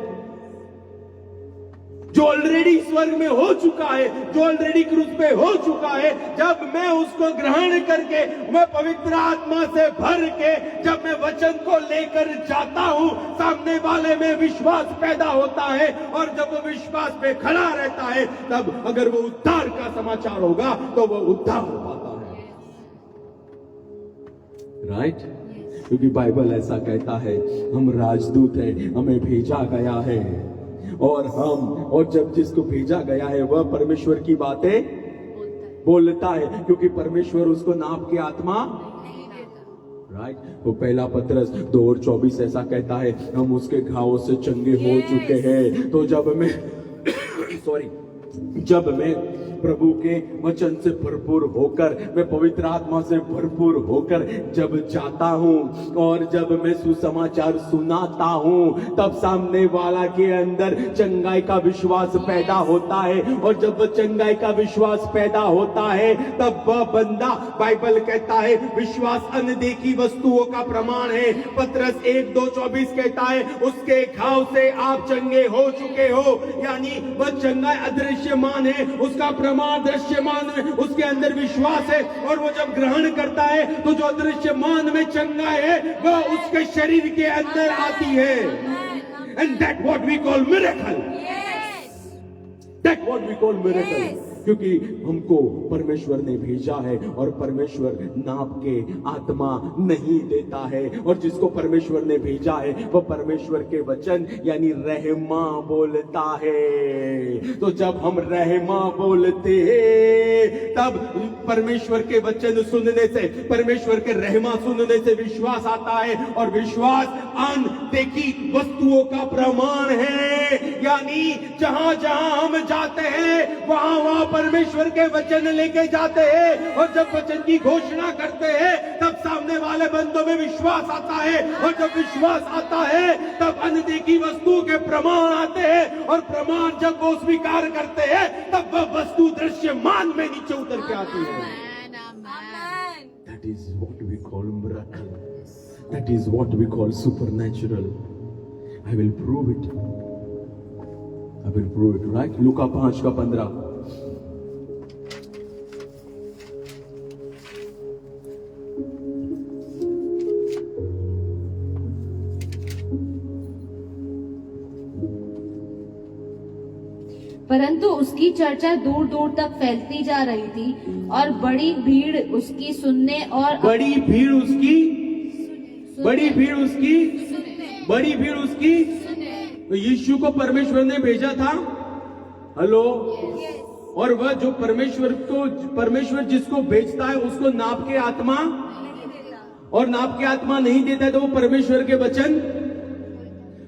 जो ऑलरेडी स्वर्ग में हो चुका है, जो ऑलरेडी क्रूस पे हो चुका है, जब मैं उसको ग्रहण करके, मैं पवित्र आत्मा से भर के जब मैं वचन को लेकर जाता हूं, सामने वाले में विश्वास पैदा होता है, और जब वो विश्वास पे खड़ा रहता है, तब अगर वो उद्धार का समाचार होगा तो वो उद्धार हो पाता है, राइट। क्योंकि बाइबल ऐसा कहता है हम राजदूत हैं, हमें भेजा गया है, और जब जिसको भेजा गया है वह परमेश्वर की बातें बोलता है, क्योंकि परमेश्वर उसको नाप की आत्मा, राइट। तो पहला पत्रस 2:24 ऐसा कहता है हम उसके घावों से चंगे हो चुके हैं। तो जब मैं प्रभु के वचन से भरपूर होकर, मैं पवित्र आत्मा से भरपूर होकर जब जाता हूं और जब मैं सुसमाचार सुनाता हूं, तब सामने वाला के अंदर चंगाई का विश्वास पैदा होता है, और जब चंगाई का विश्वास पैदा होता है तब वह बंदा, बाइबल कहता है विश्वास अनदेखी वस्तुओं का प्रमाण है। पत्रस 1:2-24 कहता है उसके घाव से आप चंगे हो चुके हो। यानी वह चंगाई अदृश्यमान है, उसका प्रमाण दृश्यमान है, उसके अंदर विश्वास है, और वो जब ग्रहण करता है तो जो दृश्यमान में चंगाई है वह उसके शरीर के अंदर आती है। And that what we call miracle, that what we call miracle. क्योंकि हमको परमेश्वर ने भेजा है, और परमेश्वर नाप के आत्मा नहीं देता है, और जिसको परमेश्वर ने भेजा है वो परमेश्वर के वचन यानी रहमा बोलता है। तो जब हम रहमा बोलते हैं तब परमेश्वर के वचन सुनने से, परमेश्वर के रहमा सुनने से विश्वास आता है, और विश्वास अनदेखी वस्तुओं का प्रमाण है। यानी जहां जहां हम जाते हैं वहां परमेश्वर के वचन लेके जाते हैं, और जब वचन की घोषणा करते हैं तब सामने वाले बंदों में विश्वास आता है, और जब विश्वास आता है तब अनदेखी वस्तुओं के प्रमाण आते हैं, और प्रमाण जब वो स्वीकार करते हैं तब वह वस्तु दृश्यमान में नीचे उतर के आती है। That is what we call miracle. That is what we call supernatural. I will prove it. I will prove it, right? लूका 5:15। परंतु उसकी चर्चा दूर दूर तक फैलती जा रही थी, और बड़ी भीड़ उसकी सुनने तो यीशु को परमेश्वर ने भेजा था। हेलो, और वह जो परमेश्वर जिसको भेजता है उसको नाप के आत्मा, और नाप के आत्मा नहीं देता है तो वो परमेश्वर के वचन।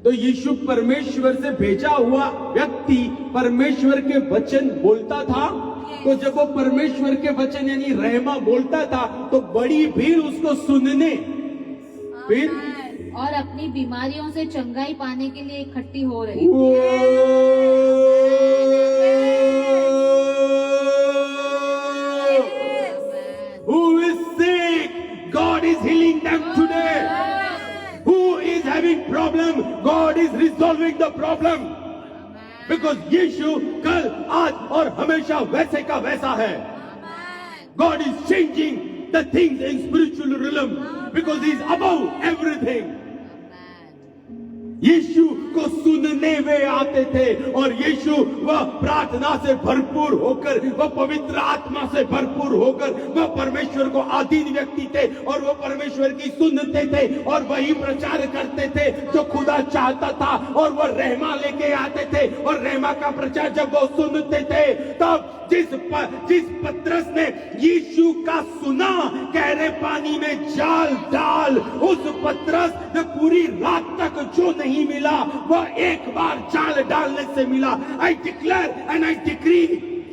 तो यीशु परमेश्वर से भेजा हुआ व्यक्ति परमेश्वर के वचन बोलता था। तो जब वो परमेश्वर के वचन यानी रहमा बोलता था तो बड़ी भीड़ उसको सुनने, फिर और अपनी बीमारियों से चंगाई पाने के लिए इकट्ठी हो रही थी। Who is sick? God is healing them today. Who is having problem? God is resolving the problem. Because यीशु कल, आज और हमेशा वैसे का वैसा है. God is changing the things in spiritual realm because He is above everything. यीशु को सुनने वे आते थे और यीशु वह प्रार्थना से भरपूर होकर, वह पवित्र आत्मा से भरपूर होकर, वह परमेश्वर को अधीन व्यक्ति थे और वह परमेश्वर की सुनते थे और वही प्रचार करते थे जो खुदा चाहता था. और वह रहमा लेके आते थे और रहमा का प्रचार जब वो सुनते थे तब जिस पतरस ने यीशु का सुना, गहरे पानी में जाल डाल, उस पतरस ने पूरी रात तक जो नहीं मिला वह एक बार जाल डालने से मिला. I declare and I decree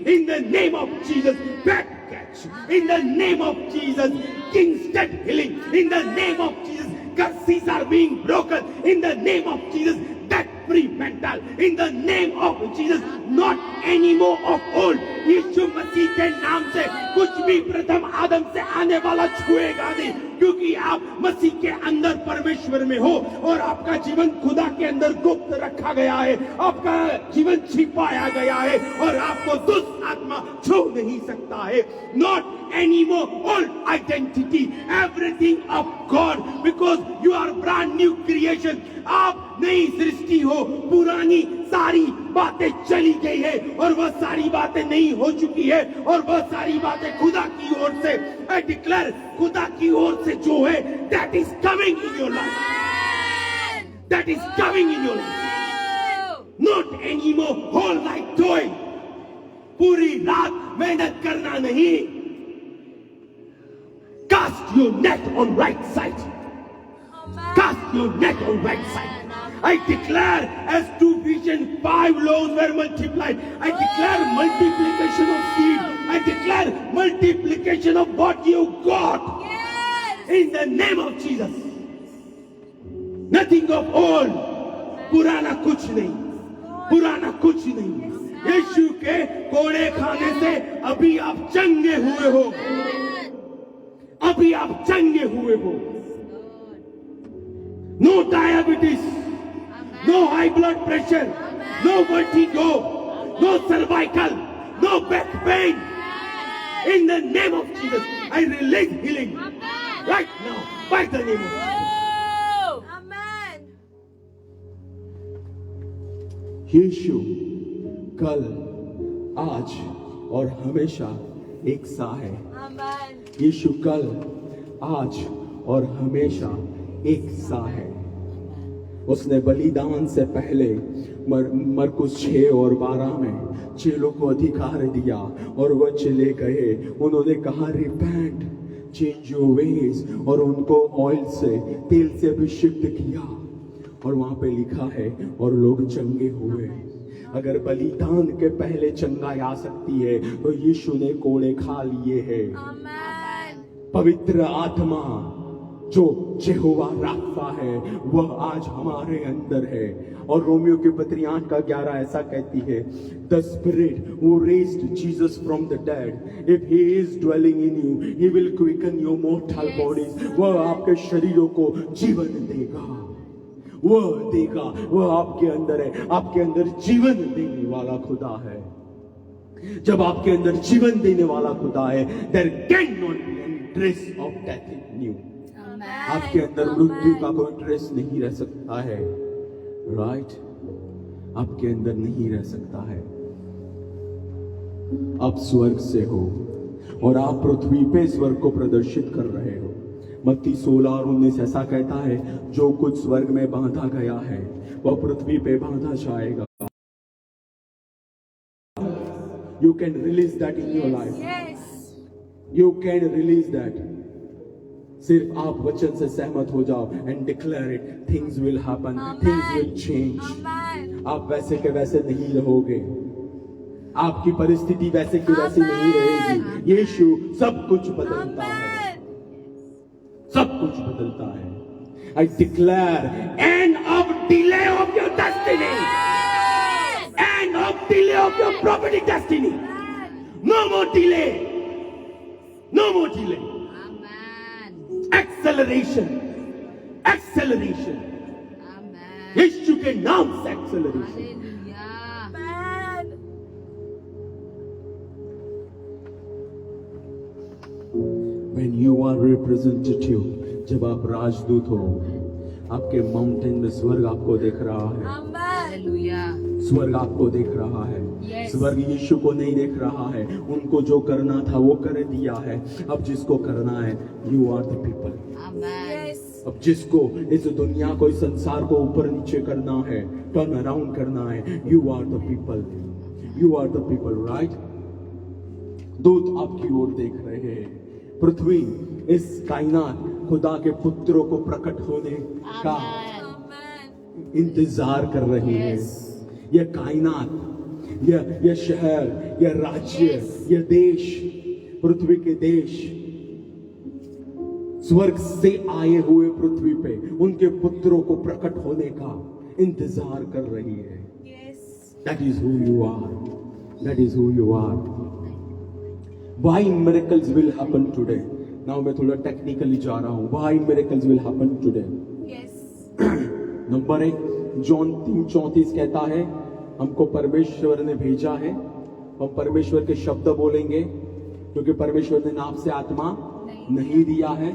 in the name of Jesus, back catch, in the name of Jesus, instant healing, in the name of Jesus, curses are being broken, in the name of Jesus, that free mental, in the name of Jesus, not anymore of old. यीशु मसीह के नाम से कुछ भी प्रथम आदम से आने वाला छुएगा नहीं, क्योंकि आप मसीह के अंदर परमेश्वर में हो और आपका जीवन खुदा के अंदर गुप्त रखा गया है, आपका जीवन छिपाया गया है और आपको दुष्ट आत्मा छू नहीं सकता है. Not anymore old identity, everything of God, because you are brand new creation. आप नई सृष्टि हो, पुरानी सारी बातें चली गई है और वह सारी बातें नहीं हो चुकी है और वह सारी बातें खुदा की ओर से, I declare, खुदा की ओर से जो है, that is coming in your life, that is coming in your life. Not anymore whole night toil, पूरी रात मेहनत करना नहीं. Cast your net on right side. Cast your net on right side. I declare as 2 fish and 5 loaves were multiplied. I declare multiplication of seed. I declare multiplication of what you got. Yes. In the name of Jesus. Nothing of old. पुराना कुछ नहीं. पुराना कुछ नहीं. यीशु के कोड़े खाने से अभी आप चंगे हुए हो. अभी आप चंगे हुए हो. No diabetes, no high blood pressure, no vertigo, no cervical, no back pain. In the name of Jesus, I release healing right now by the name of Jesus. Amen. यीशु कल, आज और हमेशा एक सा है. Amen. यीशु कल, आज और हमेशा एक सा है. उसने बलिदान से पहले मरकुस 6 और 12 में चेलों को अधिकार दिया और वह चले गए. उन्होंने कहा रिपेंट, चेंज योर वेज, और उनको ऑयल से, तेल से अभिषिक्त किया और वहां पे लिखा है और लोग चंगे हुए. अगर बलिदान के पहले चंगाई आ सकती है तो यीशु ने कोड़े खा लिए हैं. पवित्र आत्मा जो यहोवा राफा है वह आज हमारे अंदर है. और रोमियो की पत्री 8:11 ऐसा कहती है, the spirit who raised Jesus from the dead, if he is dwelling in you, he will quicken your mortar bodies. वह आपके शरीरों को जीवन देगा. वह देगा, वह आपके अंदर है. आपके अंदर जीवन देने वाला खुदा है. जब आपके अंदर जीवन देने वाला खुदा है, there can not be any trace of death in you. आपके अंदर मृत्यु का कोई ट्रेस नहीं रह सकता है. राइट, आपके अंदर नहीं रह सकता है. आप स्वर्ग से हो और आप पृथ्वी पे स्वर्ग को प्रदर्शित कर रहे हो. मत्ती 16 और 19 ऐसा कहता है, जो कुछ स्वर्ग में बांधा गया है वह पृथ्वी पे बांधा जाएगा. You can release that in your life. Yes. You can release that. सिर्फ आप वचन से सहमत हो जाओ and declare it. Things will happen. Things will change. आप वैसे के वैसे नहीं रहोगे. आपकी परिस्थिति वैसे की वैसी नहीं रहेगी. यीशु सब कुछ बदलता है. सब कुछ बदलता है. I declare end of delay of your destiny. End of delay of your prophetic destiny. No more delay. No more delay. Amen. Acceleration. Acceleration. Amen. यीशु के नाम से acceleration. Hallelujah. When you are representative, जब आप राजदूत हो, आपके mountain में स्वर्ग आपको देख रहा है. Hallelujah. स्वर्ग आपको देख रहा है. Yes. स्वर्ग यीशु को नहीं देख रहा है. उनको जो करना था वो कर दिया है. अब जिसको करना है, you are the people. Amen. अब जिसको इस दुनिया को, इस संसार को ऊपर नीचे करना है, टर्न अराउंड करना है, you are the people. You are the people, right? दूत आपकी ओर देख रहे हैं. पृथ्वी, इस कायनात खुदा के पुत्रों को प्रकट होने का इंतजार कर रही है. यह कायनात, यह शहर, यह राज्य, यह देश, पृथ्वी के देश, स्वर्ग से आए हुए पृथ्वी पे उनके पुत्रों को प्रकट होने का इंतजार कर रही है. That is who you are. That is who you are. Why miracles will happen today? Now मैं थोड़ा टेक्निकली जा रहा हूं. Why miracles will happen today? Number 1, John 3:34 कहता है, हमको परमेश्वर ने भेजा है. हम परमेश्वर के शब्द बोलेंगे क्योंकि परमेश्वर ने नाम से आत्मा नहीं दिया है.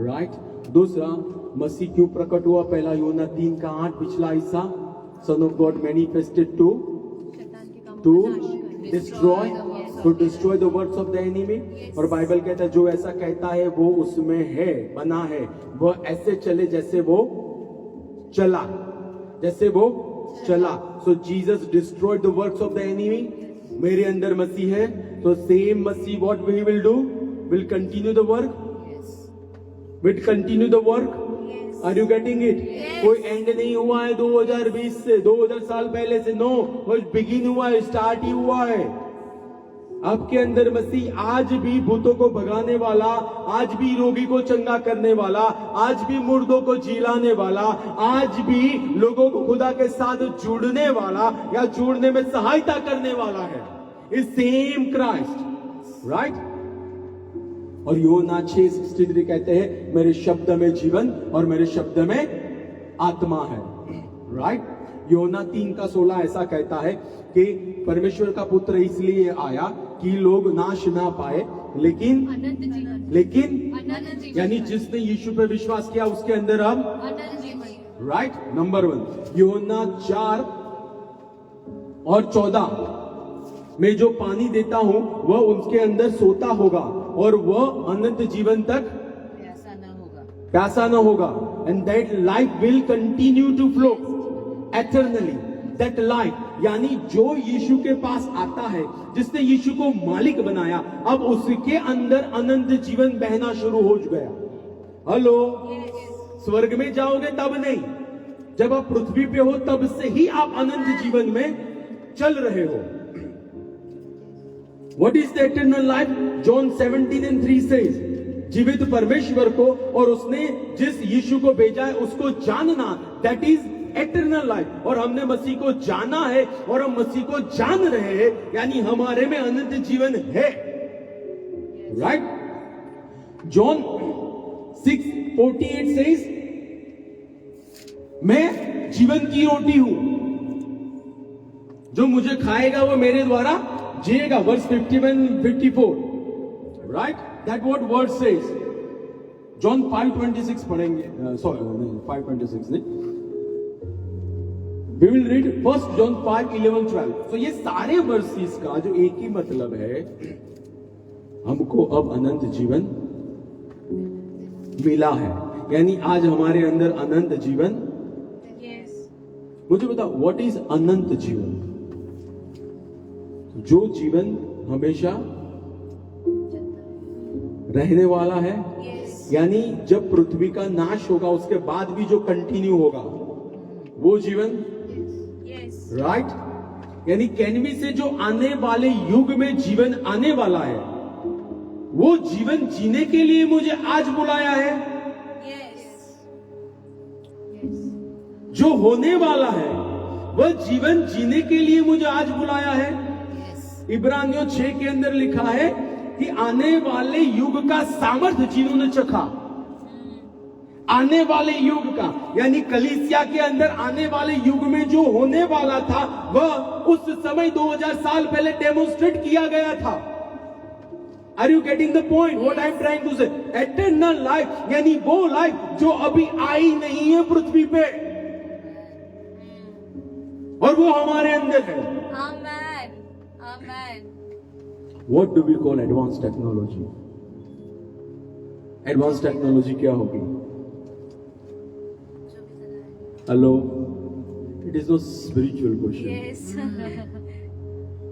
राइट. दूसरा, मसीह क्यों प्रकट हुआ? पहला यूहन्ना 3:8 पिछला हिस्सा, son of God manifested to destroy the works of the enemy. और बाइबल कहता है जो ऐसा कहता है वो उसमें है, बना है, वह ऐसे चले जैसे वो चला, जैसे वो चला. So Jesus destroyed the works of the enemy. मेरे अंदर मसीह है तो सेम मसीह what he will do, will continue the work, will continue the work. Are you getting it? कोई एंड नहीं हुआ है 2020 से, 2000 साल पहले से. नो, वो बिगिन हुआ है, स्टार्ट ही हुआ है. आपके अंदर मसीह आज भी भूतों को भगाने वाला, आज भी रोगी को चंगा करने वाला, आज भी मुर्दों को जिलाने वाला, आज भी लोगों को खुदा के साथ जुड़ने वाला या जुड़ने में सहायता करने वाला है. इस सेम क्राइस्ट, राइट. और यूहन्ना 6:63 कहते हैं, मेरे शब्द में जीवन और मेरे शब्द में आत्मा है. राइट. यूहन्ना 3:16 ऐसा कहता है कि परमेश्वर का पुत्र इसलिए आया कि लोग नाश ना पाए लेकिन यानी जिसने यीशु पे विश्वास किया उसके अंदर हम. राइट. नंबर 1, यूहन्ना 4:14 मैं जो पानी देता हूं वह उनके अंदर सोता होगा और वह अनंत जीवन तक प्यासा न होगा. And that life will continue to flow eternally. That life यानी जो यीशु के पास आता है, जिसने यीशु को मालिक बनाया, अब उसके अंदर अनंत जीवन बहना शुरू हो गया. हेलो. स्वर्ग में जाओगे तब नहीं, जब आप पृथ्वी पे हो तब से ही आप अनंत जीवन में चल रहे हो. What is the eternal life? John 17:3 says, जीवित परमेश्वर को और उसने जिस यीशु को भेजा है उसको जानना, that is eternal life. और हमने मसीह को जाना है और हम मसीह को जान रहे हैं, यानी हमारे में अनंत जीवन है. Right? John 6:48 says, मैं जीवन की रोटी हूं, जो मुझे खाएगा वो मेरे द्वारा जिएगा. Verse 51-54. Right. That what word says. John 5:26 पढ़ेंगे. सॉरी, 5:26 नहीं. We will read first John 5:11-12. तो ये सारे वर्सेस का जो एक ही मतलब है, हमको अब अनंत जीवन मिला है. यानी आज हमारे अंदर अनंत जीवन. मुझे बताओ, व्हाट इज अनंत जीवन? जो जीवन हमेशा रहने वाला है. यानी जब पृथ्वी का नाश होगा उसके बाद भी जो कंटिन्यू होगा वो जीवन. राइट. यानी कैनवी से जो आने वाले युग में जीवन आने वाला है, वो जीवन जीने के लिए मुझे आज बुलाया है. जो होने वाला है वह जीवन जीने के लिए मुझे आज बुलाया है। इब्रानियों 6 के अंदर लिखा है कि आने वाले युग का सामर्थ्य जिन्होंने चखा, आने वाले युग का, यानी कलीसिया के अंदर आने वाले युग में जो होने वाला था वह उस समय 2000 साल पहले डेमोन्स्ट्रेट किया गया था। Are you getting the point what I am trying to say? Eternal life, यानी वो लाइफ जो अभी आई नहीं है पृथ्वी पे, और वो हमारे अंदर है। आमेन, आमेन। What do we call advanced technology? Advanced technology क्या होगी? Hello? It is no spiritual question. Yes.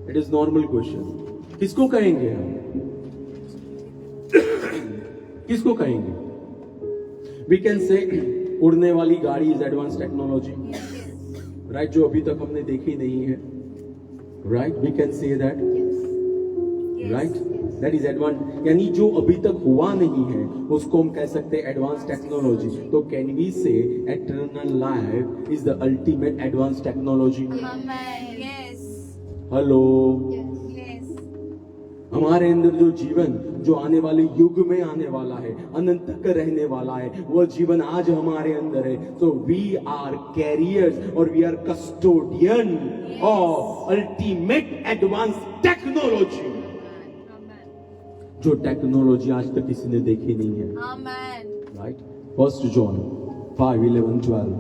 It is normal question. किसको कहेंगे हम? किसको कहेंगे? We can say उड़ने वाली गाड़ी is advanced technology. Right? जो अभी तक हमने देखी नहीं है. Right? We can say that. Right, that is advance, यानी जो अभी तक हुआ नहीं है उसको हम कह सकते हैं एडवांस टेक्नोलॉजी। तो कैन वी से eternal life is the ultimate advance technology? Hello, हमारे अंदर जो जीवन जो आने वाले युग में आने वाला है, अनंत तक रहने वाला है, वह जीवन आज हमारे अंदर है। सो वी आर कैरियर्स और we are custodian of ultimate advance technology, जो टेक्नोलॉजी आज तक किसी ने देखी नहीं है। Right, 1 John 5:11-12।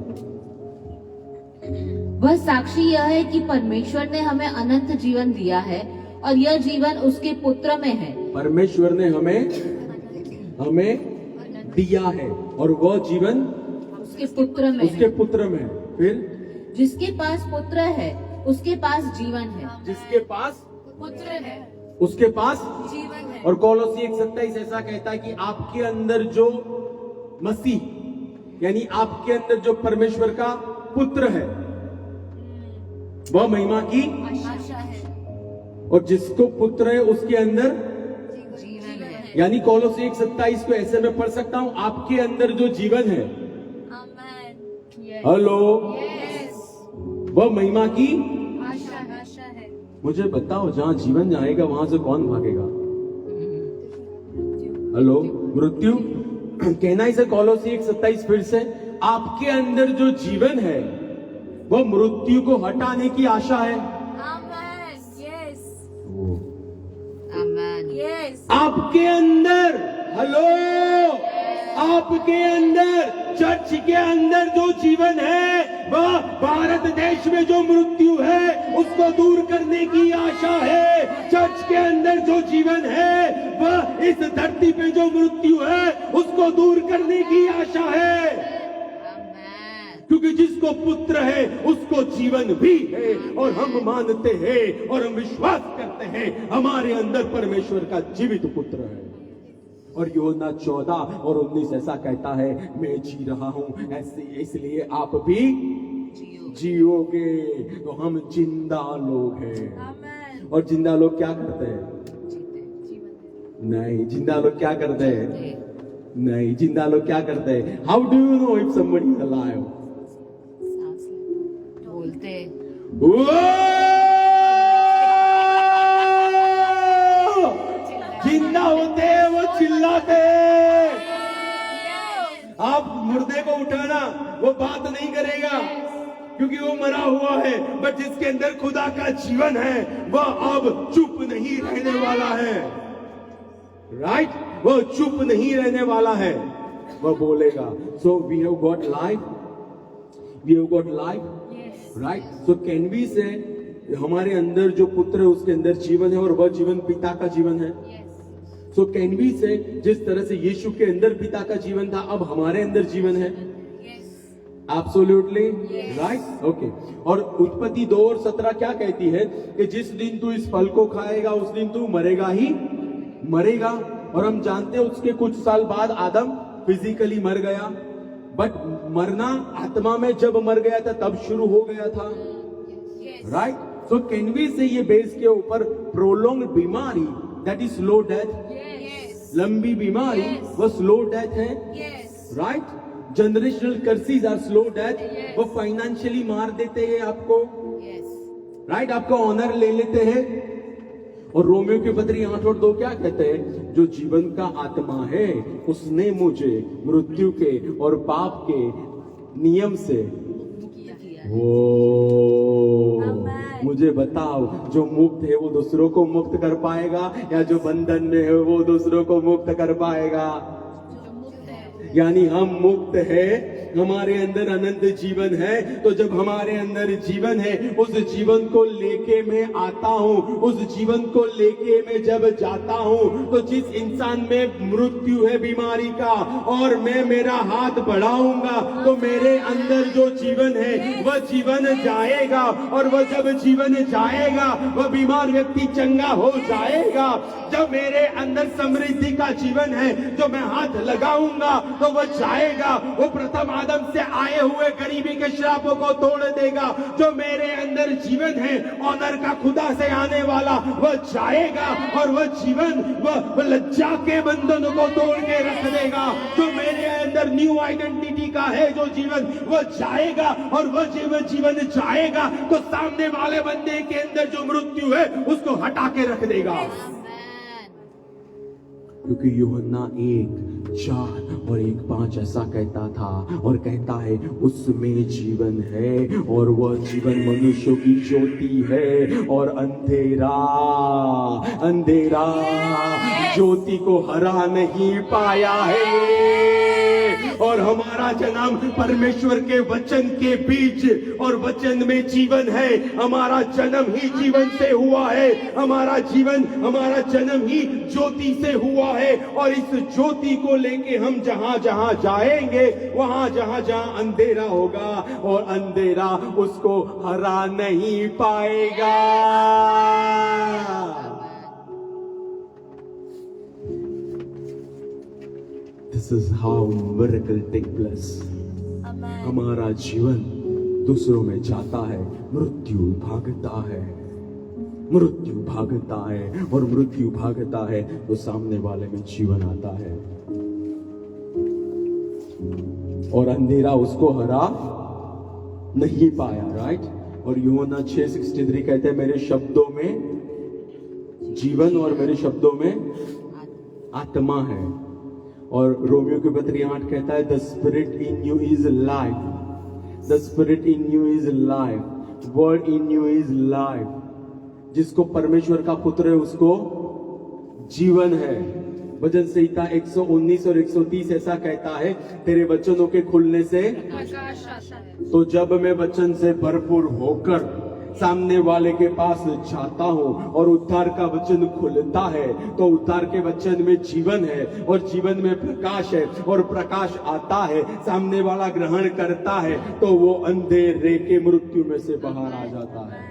वह साक्षी यह है कि परमेश्वर ने हमें अनंत जीवन दिया है और यह जीवन उसके पुत्र में है। परमेश्वर ने हमें दिया है और वह जीवन उसके पुत्र में, उसके पुत्र में। फिर जिसके पास पुत्र है उसके पास जीवन है। जिसके पास पुत्र है उसके पास जीवन है। और कोलोसी 1:27 ऐसा कहता है कि आपके अंदर जो मसीह, यानी आपके अंदर जो परमेश्वर का पुत्र है वह महिमा की आशा है, और जिसको पुत्र है उसके अंदर जीवन है। यानी कोलोसी 1:27 को ऐसे में पढ़ सकता हूं, आपके अंदर जो जीवन है, हेलो, वह महिमा की आशा है। मुझे बताओ, जहां जीवन जाएगा वहां से कौन भागेगा? हेलो, मृत्यु। कहना इसे कोलोसी 1:27 फिर से, आपके अंदर जो जीवन है वह मृत्यु को हटाने की आशा है। आपके अंदर, हेलो, आपके अंदर, चर्च के अंदर जो जीवन है वह भारत देश में जो मृत्यु है उसको दूर करने की आशा है। चर्च के अंदर जो जीवन है वह इस धरती पे जो मृत्यु है उसको दूर करने की आशा है, क्योंकि जिसको पुत्र है उसको जीवन भी है। और हम मानते हैं और हम विश्वास करते हैं हमारे अंदर परमेश्वर का जीवित पुत्र है। और यूहन्ना 14:19 ऐसा कहता है, मैं जी रहा हूं ऐसे इसलिए आप भी जियोगे। तो हम जिंदा लोग हैं। और जिंदा लोग क्या करते हैं? नहीं, जिंदा लोग क्या करते हैं? नहीं, जिंदा लोग क्या करते हैं? How do you know if somebody is alive? बोलते जिंदा होते हैं वो चिल्लाते। आप मुर्दे को उठाना, वो बात नहीं करेगा क्योंकि वो मरा हुआ है, बट जिसके अंदर खुदा का जीवन है वह अब चुप नहीं रहने वाला है। राइट, वो चुप नहीं रहने वाला है, वह बोलेगा। So we have got life, we have got life. Right, so can we say हमारे अंदर जो पुत्र है उसके अंदर जीवन है और वह जीवन पिता का जीवन है। सो कैन वी से जिस तरह से यीशु के अंदर पिता का जीवन था अब हमारे अंदर जीवन है। Absolutely right, okay. और उत्पत्ति 2:17 क्या कहती है कि जिस दिन तू इस फल को खाएगा उस दिन तू मरेगा ही मरेगा। और हम जानते हैं उसके कुछ साल बाद आदम फिजिकली मर गया, बट मरना आत्मा में जब मर गया था तब शुरू हो गया था। राइट, सो कैन वी से ये बेस के ऊपर प्रोलोंग बीमारी दैट इज स्लो डेथ, लंबी बीमारी वह स्लो डेथ है। Right, generational curses are slow death, वो फाइनेंशियली मार देते हैं आपको, राइट, आपका ऑनर ले लेते हैं। और रोमियो की पत्री 8:2 क्या कहते हैं? जो जीवन का आत्मा है उसने मुझे मृत्यु के और पाप के नियम से मुझे बताओ, जो मुक्त है वो दूसरों को मुक्त कर पाएगा, या जो बंधन में है वो दूसरों को मुक्त कर पाएगा? यानी हम मुक्त है, हमारे अंदर अनंत जीवन है। तो जब हमारे अंदर जीवन है, उस जीवन को लेके मैं आता हूं, उस जीवन को लेके मैं जब जाता हूं, तो जिस इंसान में मृत्यु है बीमारी का, और मैं मेरा हाथ बढ़ाऊंगा तो मेरे अंदर जो जीवन है वह जीवन जाएगा, और वह जब जीवन जाएगा वह बीमार व्यक्ति चंगा हो जाएगा। जब मेरे अंदर समृद्धि का जीवन है, जो मैं हाथ लगाऊंगा तो वह जाएगा, वो प्रथम आदम से आए हुए गरीबी के श्रापों को तोड़ देगा। जो मेरे अंदर जीवन है ऑनर का खुदा से आने वाला, वह जाएगा, और वह जीवन वह लज्जा के बंधनों को तोड़ के रख देगा। जो मेरे अंदर न्यू आइडेंटिटी का है जो जीवन, वह जाएगा, और वह जीवन जाएगा तो सामने वाले बंदे के अंदर जो मृत्यु है उसको हटा के रख देगा। क्योंकि यूहन्ना 1:4 और 1:5 ऐसा कहता था, और कहता है उसमें जीवन है और वह जीवन मनुष्यों की ज्योति है, और अंधेरा ज्योति को हरा नहीं पाया है। और हमारा जन्म परमेश्वर के वचन के बीच, और वचन में जीवन है। हमारा जन्म ही जीवन से हुआ है, हमारा जन्म ही ज्योति से हुआ है। और इस ज्योति को लेके हम जहां जहां जाएंगे, वहां जहां जहां अंधेरा होगा, और अंधेरा उसको हरा नहीं पाएगा। This is how miracle take place. हमारा जीवन दूसरों में जाता है, मृत्यु भागता है, और मृत्यु भागता है तो सामने वाले में जीवन आता है, और अंधेरा उसको हरा नहीं पाया, राइट। और यूहन्ना 6:63 कहते हैं मेरे शब्दों में जीवन और मेरे शब्दों में आत्मा है। और रोमियो की पत्री 8 कहता है the spirit in you is life, the spirit in you is life, word in you is life. जिसको परमेश्वर का पुत्र है उसको जीवन है। वचन संहिता 119 और 130 ऐसा कहता है तेरे वचनों के खुलने से प्रकाश आता है। तो जब मैं वचन से भरपूर होकर सामने वाले के पास जाता हूं और उद्धार का वचन खुलता है, तो उद्धार के वचन में जीवन है, और जीवन में प्रकाश है, और प्रकाश आता है, सामने वाला ग्रहण करता है, तो वो अंधेरे के मृत्यु में से बाहर आ जाता है।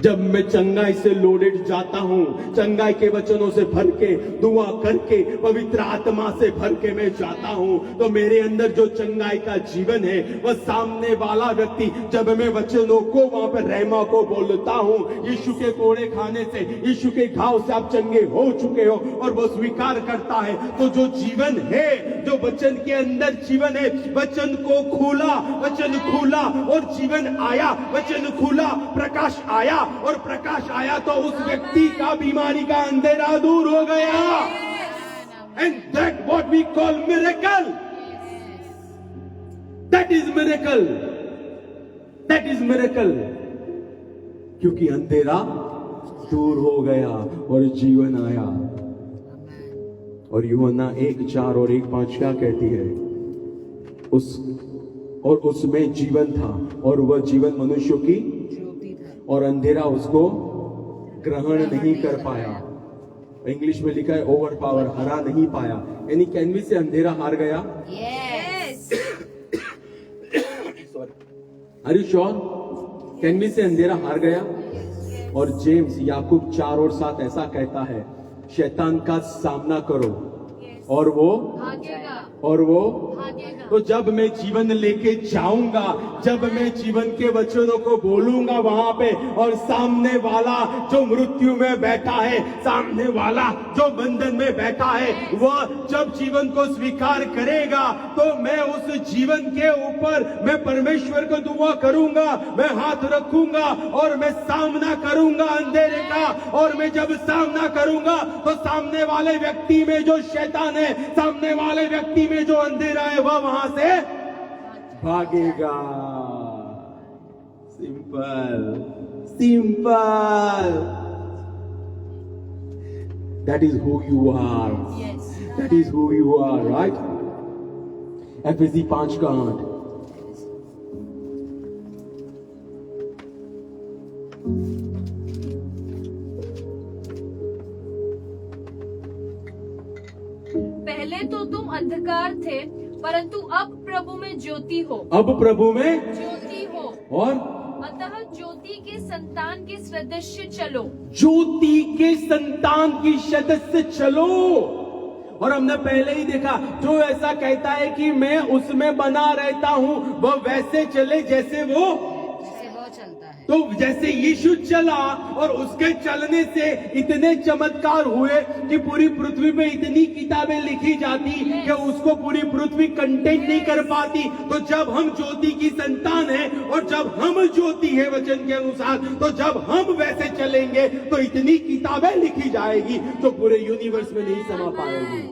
जब मैं चंगाई से लोडेड जाता हूं, चंगाई के वचनों से भर के, दुआ करके, पवित्र आत्मा से भर के मैं जाता हूं, तो मेरे अंदर जो चंगाई का जीवन है वह सामने वाला व्यक्ति, जब मैं वचनों को वहां पर रहमा को बोलता हूं, यीशु के कोड़े खाने से, यीशु के घाव से आप चंगे हो चुके हो, और वो स्वीकार करता है, तो जो जीवन है, जो वचन के अंदर जीवन है, वचन को खोला, वचन खुला और जीवन आया, वचन खुला, प्रकाश आया, और प्रकाश आया तो उस व्यक्ति का बीमारी का अंधेरा दूर हो गया। And that what we call miracle, that is miracle, that is miracle. क्योंकि अंधेरा दूर हो गया और जीवन आया। और यूहन्ना 1:4 और 1:5 क्या कहती है? उसमें जीवन था, और वह जीवन मनुष्यों की, और अंधेरा उसको ग्रहण नहीं कर पाया। इंग्लिश में लिखा है ओवर पावर, हरा नहीं पाया। यानी कैनवी से अंधेरा हार गया। Are you sure? कैनवी से अंधेरा हार गया। और जेम्स याकूब 4 और 7 ऐसा कहता है शैतान का सामना करो और वो भागेगा। और वो भागेगा। तो जब मैं जीवन लेके जाऊंगा, जब मैं जीवन के वचनों को बोलूंगा वहां पे, और सामने वाला जो मृत्यु में बैठा है, सामने वाला जो बंधन में बैठा है, वह जब जीवन को स्वीकार करेगा तो मैं उस जीवन के ऊपर मैं परमेश्वर को दुआ करूंगा, मैं हाथ रखूंगा और मैं सामना करूंगा अंधेरे का। और मैं जब सामना करूंगा तो सामने वाले व्यक्ति में जो शैतान है, सामने वाले व्यक्ति में जो अंधेरा है, वह वहां से भागेगा। Simple, simple. That is who you are. Yes. That is who you are, right? FAC 5:8। पहले तो तुम अंधकार थे, परंतु अब प्रभु में ज्योति हो। अब प्रभु में ज्योति हो, और अतः ज्योति के संतान के सदस्य चलो। ज्योति के संतान की सदस्य चलो। और हमने पहले ही देखा, जो ऐसा कहता है कि मैं उसमें बना रहता हूं, वह वैसे चले जैसे वो चलता है। तो जैसे यीशु चला और उसके चलने से इतने चमत्कार हुए कि पूरी पृथ्वी पे इतनी किताबें लिखी जाती कि उसको पूरी पृथ्वी कंटेन नहीं कर पाती। तो जब हम ज्योति की संतान हैं और जब हम ज्योति है वचन के अनुसार, तो जब हम वैसे चलेंगे तो इतनी किताबें लिखी जाएगी जो पूरे यूनिवर्स में नहीं समा पाएगी।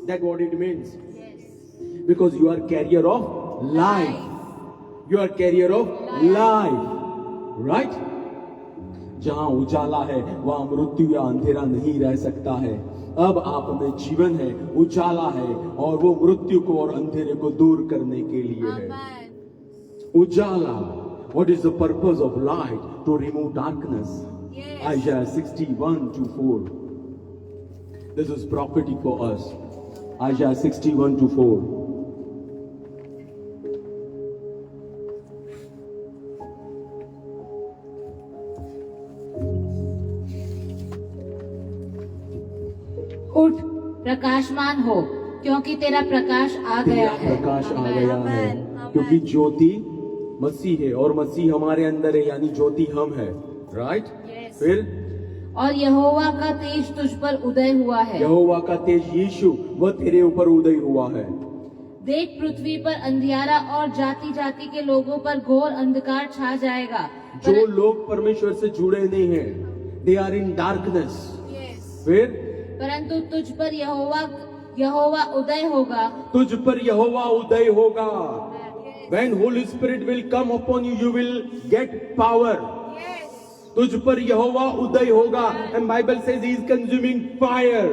That what it means? Because you are carrier of life. You are carrier of life. Right? जहां उजाला है वहां मृत्यु या अंधेरा नहीं रह सकता है। अब आप में जीवन है, उजाला है, और वो मृत्यु को और अंधेरे को दूर करने के लिए है। उजाला, what is the purpose of light? To remove darkness. Isaiah 61:4. This is prophetic for us. Isaiah 61:4. उठ, प्रकाशमान हो, क्योंकि तेरा प्रकाश आ गया तेरा है। प्रकाश आ गया है, क्योंकि ज्योति मसीह है और मसीह हमारे अंदर है, यानी ज्योति हम है। राइट? फिर और यहोवा का तेज तुझ पर उदय हुआ है। यहोवा का तेज यीशु वह तेरे ऊपर उदय हुआ है। देख, पृथ्वी पर अंधियारा और जाति जाति के लोगों पर घोर अंधकार छा जाएगा। जो लोग परमेश्वर से जुड़े नहीं हैं, दे आर इन डार्कनेस। फिर परंतु तुझ पर यहोवा उदय होगा। तुझ पर यहोवा उदय होगा। When Holy Spirit will come upon you, you will get power. तुझ पर यहोवा उदय होगा। And Bible says he is consuming fire.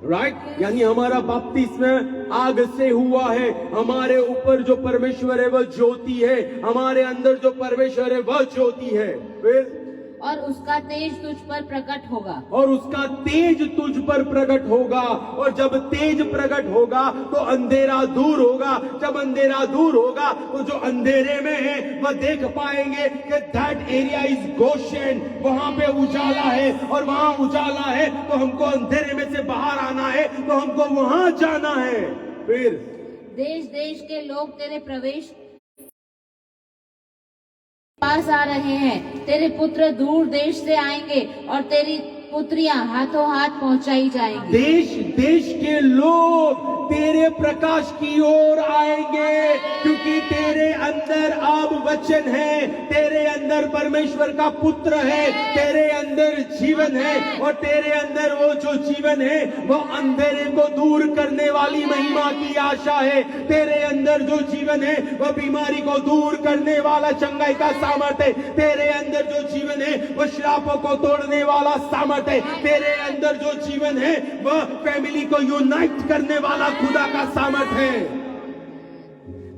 Right? यानी हमारा बपतिस्मा आग से हुआ है। हमारे ऊपर जो परमेश्वर है वह ज्योति है, हमारे अंदर जो परमेश्वर है वह ज्योति है। फिर और उसका तेज तुझ पर प्रकट होगा। और उसका तेज तुझ पर प्रकट होगा। और जब तेज प्रकट होगा तो अंधेरा दूर होगा। जब अंधेरा दूर होगा तो जो अंधेरे में है वह देख पाएंगे कि दैट एरिया इज गोशन, वहां पे उजाला है। और वहां उजाला है तो हमको अंधेरे में से बाहर आना है, तो हमको वहां जाना है। फिर देश देश के लोग तेरे प्रवेश पास आ रहे हैं। तेरे पुत्र दूर देश से आएंगे और तेरी पुत्रियां हाथों हाथ पहुंचाई जाएंगी। देश देश के लोग तेरे प्रकाश की ओर आएंगे, क्योंकि तेरे अंदर अब वचन है, तेरे अंदर परमेश्वर का पुत्र है, तेरे अंदर जीवन है। और तेरे अंदर वो जो जीवन है वो अंधेरे को दूर करने वाली महिमा की आशा है। तेरे अंदर जो जीवन है वह बीमारी को दूर करने वाला चंगाई का सामर्थ है। तेरे अंदर जो जीवन है वह श्रापों को तोड़ने वाला सामर्थ है। तेरे अंदर जो जीवन है वह फैमिली को यूनाइट करने वाला खुदा का सामर्थ है।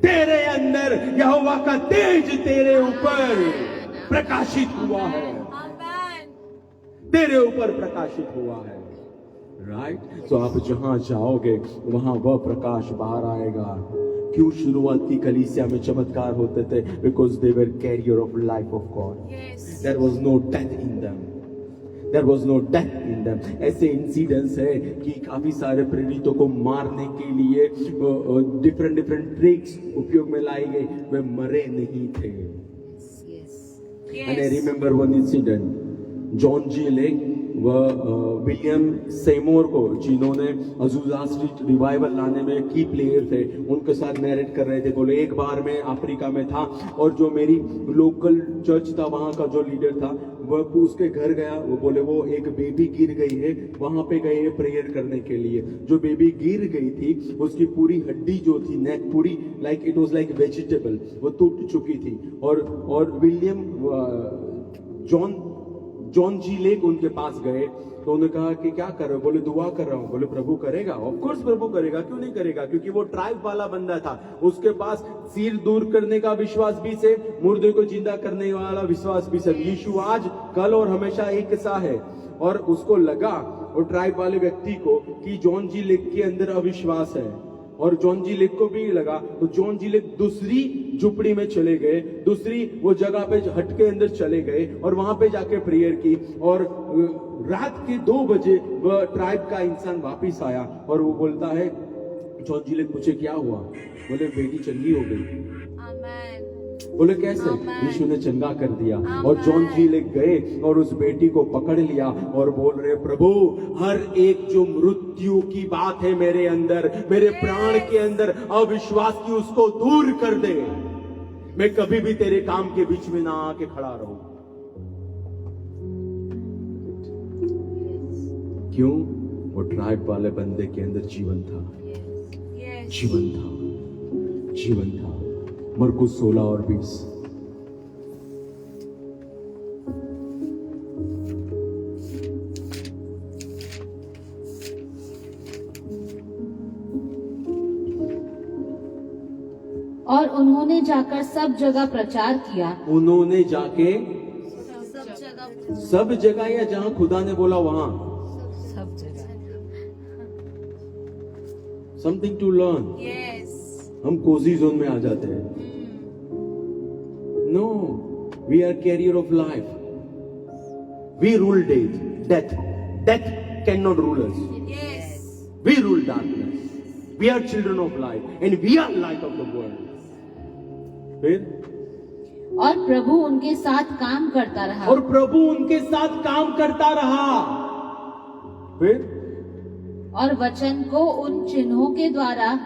तेरे अंदर यहोवा का तेज तेरे ऊपर प्रकाशित हुआ है, तेरे ऊपर प्रकाशित हुआ है। राइट? तो आप जहां जाओगे वहां वह प्रकाश बाहर आएगा। क्यों शुरुआती कलीसिया में चमत्कार होते थे? Because they were carrier of life of God. There was no death in them, There was no death in them. ऐसे इंसिडेंट्स है कि काफी सारे प्रेरितों को मारने के लिए डिफरेंट ट्रिक्स उपयोग में लाई गई, वे मरे नहीं थे. And I remember one incident. John G Lake व विलियम सेमोर को, जिन्होंने अज़ूज़ा स्ट्रीट रिवाइवल लाने में की प्लेयर थे, उनके साथ नैरेट कर रहे थे. बोले एक बार मैं अफ्रीका में था और जो मेरी लोकल चर्च था वहां का जो लीडर था वह उसके घर गया. वो बोले वो एक बेबी गिर गई है, वहां पे गए हैं प्रेयर करने के लिए. जो बेबी गिर गई थी उसकी पूरी हड्डी जो थी, नेक पूरी like it was like vegetable, वो टूट चुकी थी. और विलियम जॉन जी लेक उनके पास गए तो उन्होंने कहा कि क्या कर रहे हो? बोले दुआ कर रहा हूं. बोले प्रभु करेगा? ऑफ कोर्स प्रभु करेगा, क्यों नहीं करेगा, क्योंकि वो ट्राइब वाला बंदा था. उसके पास सिर दूर करने का विश्वास भी से, मुर्दे को जिंदा करने वाला विश्वास भी से. यीशु आज कल और हमेशा एक सा है. और उसको लगा, वो ट्राइब वाले व्यक्ति को, कि जॉन जी लेक के अंदर अविश्वास है. और जॉन जी लेक को भी लगा, तो जॉन जी लेक दूसरी झुपड़ी में चले गए, दूसरी वो जगह पे हट के अंदर चले गए और वहां पे जाके प्रेयर की. और रात के 2 बजे वह ट्राइब का इंसान वापिस आया और वो बोलता है, जॉन जी लेक पूछे क्या हुआ? बोले बेटी चंगी हो गई. बोले कैसे? यीशु ने चंगा कर दिया. और जॉन जी लेक गए और उस बेटी को पकड़ लिया और बोल रहे, प्रभु हर एक जो मृत्यु की बात है मेरे अंदर, मेरे प्राण के अंदर अविश्वास की, उसको दूर कर दे. मैं कभी भी तेरे काम के बीच में ना आके खड़ा रहूं. क्यों? वो ट्राइब वाले बंदे के अंदर जीवन था. जीवन था. मरकुस 16 और 20. और उन्होंने जाकर सब जगह प्रचार किया. उन्होंने जाके सब जगह या जहां खुदा ने बोला वहां. सब जगह. Something to learn. हम कोजी जोन में आ जाते हैं. No, we are carrier of life. We rule death can not rule us. We rule darkness. We are children of light and we are light of the world. फिर और प्रभु उनके साथ काम करता रहा. और प्रभु उनके साथ काम करता रहा. फिर और वचन को उन चिन्हों के द्वारा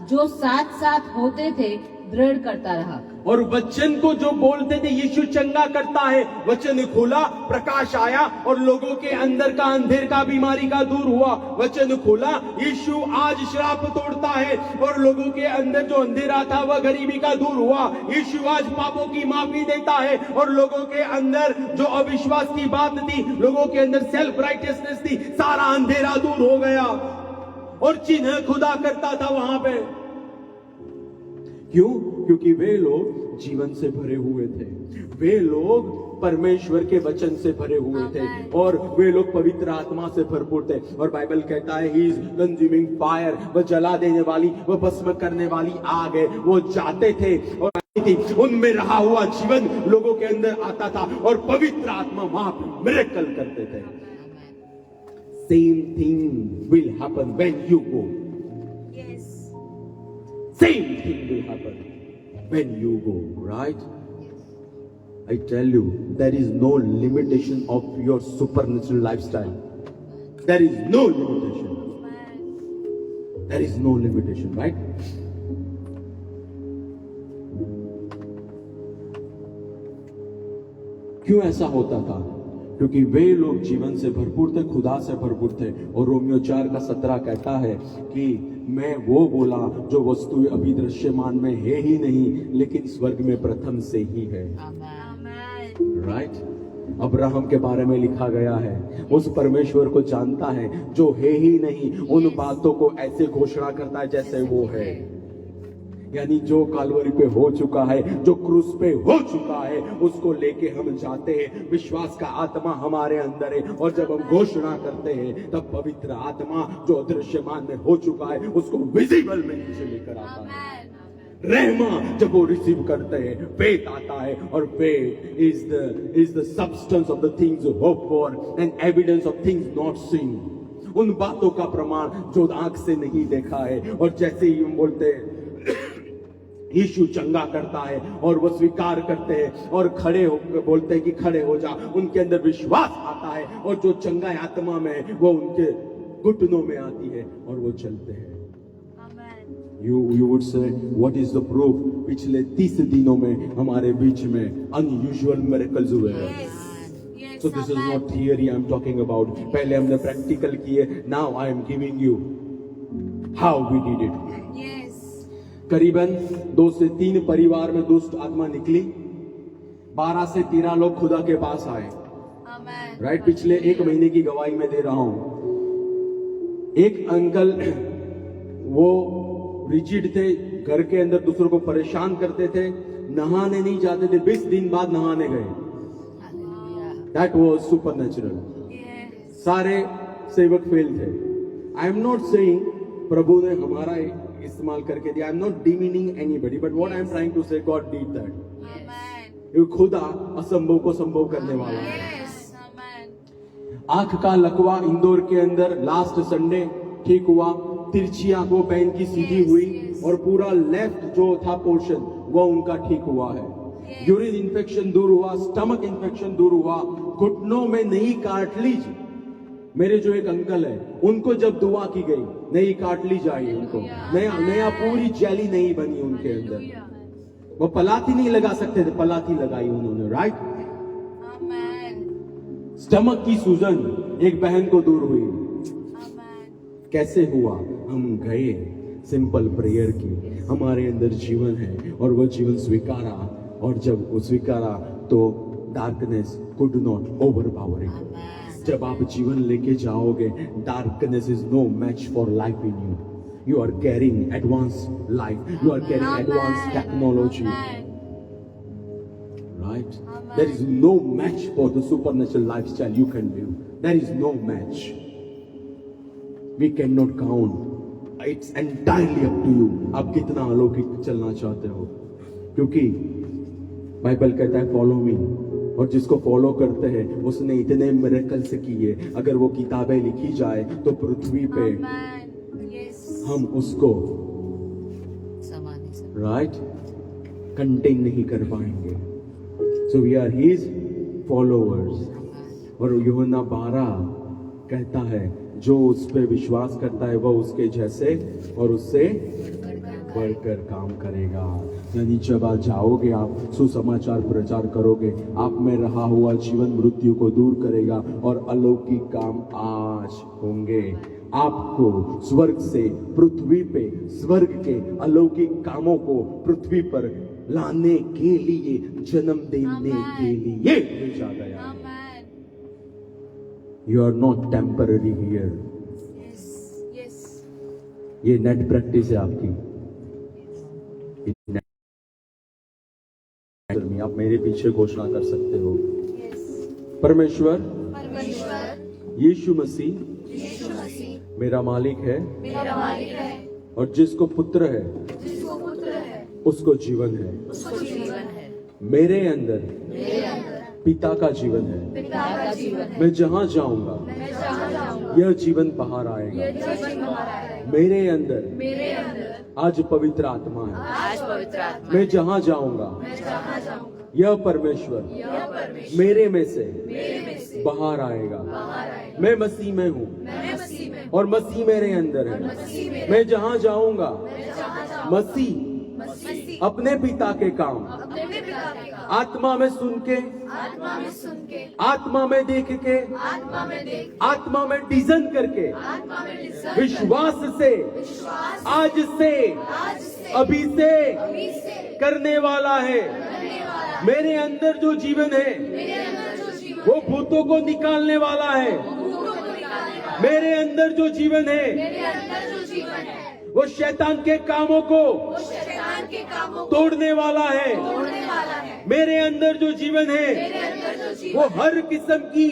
जो साथ साथ होते थे दृढ़ करता रहा. और वचन को जो बोलते थे यीशु चंगा करता है, वचन खोला, प्रकाश आया और लोगों के अंदर का अंधेर का, बीमारी का दूर हुआ. वचन खोला, यीशु आज श्राप तोड़ता है और लोगों के अंदर जो अंधेरा था वह गरीबी का दूर हुआ. यीशु आज पापों की माफी देता है और लोगों के अंदर जो अविश्वास की बात थी, लोगों के अंदर सेल्फ राइटियसनेस थी, सारा अंधेरा दूर हो गया और चिन्ह खुदा करता था वहां पे. क्यों? क्योंकि वे लोग जीवन से भरे हुए थे. वे लोग परमेश्वर के वचन से भरे हुए थे और वे लोग पवित्र आत्मा से भरपूर थे. और बाइबल कहता है ही इज कंज्यूमिंग फायर. वह जला देने वाली, वह भस्म करने वाली आग है. वो जाते थे और उनमें रहा हुआ जीवन लोगों के अंदर आता था और पवित्र आत्मा वहां पर मिरेकल करते थे. Same thing will happen when you go. Same thing will happen when you go, right? I tell you, there is no limitation of your supernatural lifestyle. There is no limitation. There is no limitation, right? क्यों ऐसा होता था? क्योंकि वे लोग जीवन से भरपूर थे, खुदा से भरपूर थे. और रोमियो 4:17 कहता है कि मैं वो बोला जो वस्तु अभी दृश्यमान में है ही नहीं, लेकिन स्वर्ग में प्रथम से ही है. राइट? अब्राहम के बारे में लिखा गया है, उस परमेश्वर को जानता है जो है ही नहीं, उन बातों को ऐसे घोषणा करता है जैसे वो है. यानी जो कालवरी पे हो चुका है, जो क्रूस पे हो चुका है, उसको लेके हम जाते हैं. विश्वास का आत्मा हमारे अंदर है और जब हम घोषणा करते हैं तब पवित्र आत्मा जो अदृश्यमान में हो चुका है उसको विजिबल में नीचे लेकर आता है. रहमा जब वो रिसीव करते हैं, फेथ आता है, और faith is the substance of the things hope for and evidence of things not seen. उन बातों का प्रमाण जो आंख से नहीं देखा है। और जैसे ही हम बोलते हैं यीशु चंगा करता है और वो स्वीकार करते हैं और खड़े हो बोलते हैं कि खड़े हो जा, उनके अंदर विश्वास आता है और जो चंगा आत्मा में वो उनके घुटनों में आती है और वो चलते हैं। You would say, what is the proof? पिछले 30 दिनों में हमारे बीच में unusual miracles हुए हैं। So this is not theory I'm talking about. पहले हमने practical किए, now I am giving you how we did it. करीबन 2 से 3 परिवार में दुष्ट आत्मा निकली, 12 से 13 लोग खुदा के पास आए। राइट, पिछले 1 महीने की गवाही में दे रहा हूं। एक अंकल वो रिजिड थे, घर के अंदर दूसरों को परेशान करते थे, नहाने नहीं जाते थे, 20 दिन बाद नहाने गए। That was supernatural. सारे सेवक फेल थे। आई एम नॉट सेइंग प्रभु ने हमारा इस्तेमाल करके दिया, I am not demeaning anybody, but what I am trying to say, God did that. ये खुदा असंभव को संभव करने वाला है। आंख का लकवा इंदौर के अंदर लास्ट संडे ठीक हुआ, तिरछी आंख वो बहन की सीधी हुई और पूरा लेफ्ट जो था पोर्शन वो उनका ठीक हुआ है। यूरिन इन्फेक्शन दूर हुआ, स्टमक इन्फेक्शन दूर हुआ, घुटनों में नई कार्टिलेज, मेरे जो एक अंकल है उनको जब दुआ की गई, नई कार्टिलेज आई उनको, नया पूरी जेली नहीं बनी उनके अंदर। वो पलाती नहीं लगा सकते थे, पलाती लगाई उन्होंने। राइट, स्टमक की सूजन एक बहन को दूर हुई। कैसे हुआ? हम गए, सिंपल प्रेयर की, हमारे अंदर जीवन है और वो जीवन स्वीकारा, और जब वो स्वीकारा तो darkness could not overpower it. जब आप जीवन लेके जाओगे, darkness is no match for life in you. You are carrying advance life, you are carrying advance technology. Right? There is no match for the supernatural lifestyle you can live. There is no match. We cannot count. It's entirely up to you. आप कितना अलौकिक चलना चाहते हो, क्योंकि Bible कहता है follow me, और जिसको फॉलो करते हैं उसने इतने मिरेकल से किए, अगर वो किताबें लिखी जाए तो पृथ्वी पे हम उसको राइट कंटेन नहीं कर पाएंगे। So we are his followers. और यूहन्ना 12 कहता है जो उस पे विश्वास करता है वह उसके जैसे और उससे बढ़कर काम करेगा। यानी जब आप जाओगे, आप सुसमाचार प्रचार करोगे, आप में रहा हुआ जीवन मृत्यु को दूर करेगा और अलौकिक काम आज होंगे। आपको स्वर्ग से पृथ्वी पे, स्वर्ग के अलौकिक कामों को पृथ्वी पर लाने के लिए, जन्म देने के लिए भेजा गया है। You are not temporary here. ये नेट प्रैक्टिस है आपकी। आप मेरे पीछे घोषणा कर सकते हो, परमेश्वर यीशु मसीह मेरा मालिक है, और जिसको पुत्र है उसको जीवन है। मेरे अंदर पिता का जीवन है। मैं जहां जाऊंगा यह जीवन बाहर आएगा। मेरे अंदर आज पवित्र आत्मा है। मैं जहां जाऊंगा यह परमेश्वर मेरे में से बाहर आएगा। मैं मसीह में हूँ और मसीह मेरे अंदर है। मैं जहां जाऊंगा मसीह अपने पिता के काम आत्मा में सुन के, आत्मा में देख के, आत्मा में डिजाइन करके, विश्वास से, आज से, अभी से करने वाला है। मेरे अंदर जो जीवन है वो भूतों को निकालने वाला है। मेरे अंदर जो जीवन है वो शैतान के कामों को तोड़ने वाला है। मेरे अंदर जो जीवन है वो हर किस्म की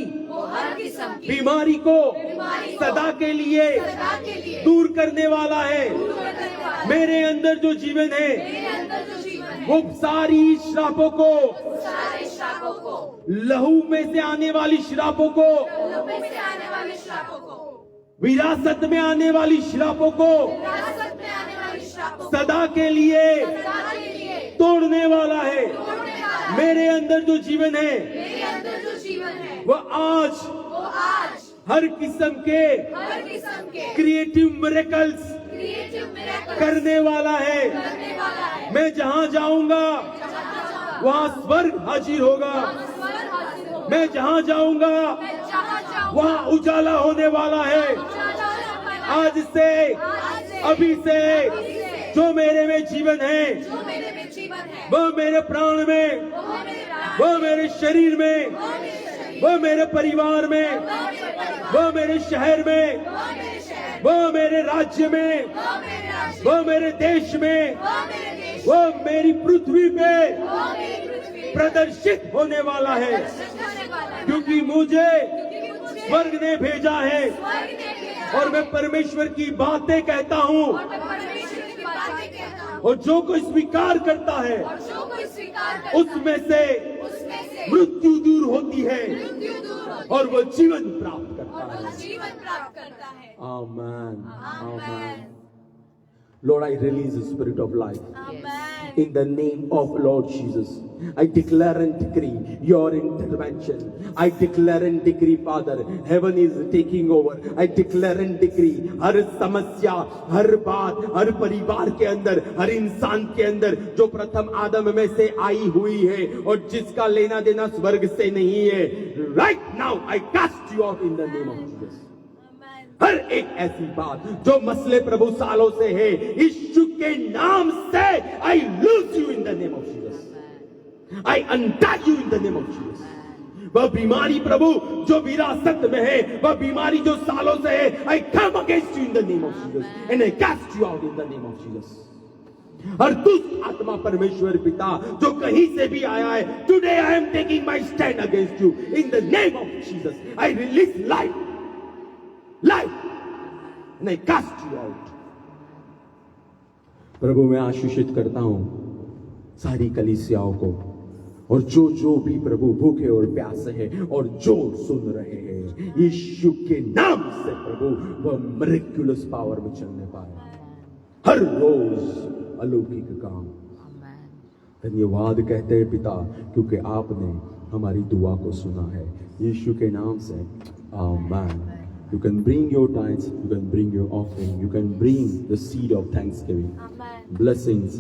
बीमारी को सदा के लिए दूर करने वाला है। मेरे अंदर जो जीवन है वो सारी श्रापों को, लहू में से आने वाली श्रापों को, विरासत में आने वाली श्रापों को सदा के लिए तोड़ने वाला है। मेरे अंदर जो जीवन है वो आज हर किस्म के क्रिएटिव मिरेकल्स करने वाला है। मैं जहां जाऊंगा वहां स्वर्ग हाजिर होगा। मैं जहां जाऊंगा वहां उजाला होने वाला है। आज से, अभी से जो मेरे में जीवन है वो मेरे प्राण में, वो मेरे शरीर में, वो मेरे परिवार में, वो मेरे शहर में, वो मेरे राज्य में, वो मेरे देश में, वो मेरी पृथ्वी पे प्रदर्शित होने वाला है। क्योंकि मुझे स्वर्ग ने भेजा है और मैं परमेश्वर की बातें कहता हूँ। और जो कोई स्वीकार करता है उसमें से मृत्यु दूर होती है और वो जीवन प्राप्त करता है। आमीन, आमीन। Lord, I release the spirit of life. In the name of Lord Jesus, I declare and decree your intervention. I declare and decree, Father, heaven is taking over. I declare and decree हर समस्या, हर बात, हर परिवार के अंदर, हर इंसान के अंदर जो प्रथम आदम में से आई हुई है और जिसका लेना देना स्वर्ग से नहीं है, right now I cast you out in the name of Jesus. हर एक ऐसी बात जो मसले प्रभु सालों से है, यीशु के नाम से I lose you in the name of Jesus. I untie you in the name of Jesus. वह बीमारी प्रभु जो विरासत में है, वह बीमारी जो सालों से है, I come against you in the name of Jesus and I cast you out in the name of Jesus. हर दुष्ट आत्मा परमेश्वर पिता जो कहीं से भी आया है, today I am taking my stand against you in the name of Jesus. I release life, life and I cast you out। प्रभु मैं आशीषित करता हूं सारी कलीसियाओं को, और जो भी प्रभु भूखे और प्यासे हैं और जो सुन रहे हैं, यीशु के नाम से प्रभु वह मिरेक्युलस पावर में चलने पाए, हर रोज अलौकिक काम। धन्यवाद कहते हैं पिता, क्योंकि आपने हमारी दुआ को सुना है, यीशु के नाम से आमीन। You can bring your tithes, you can bring your offering, you can bring the seed of thanksgiving. Amen. Blessings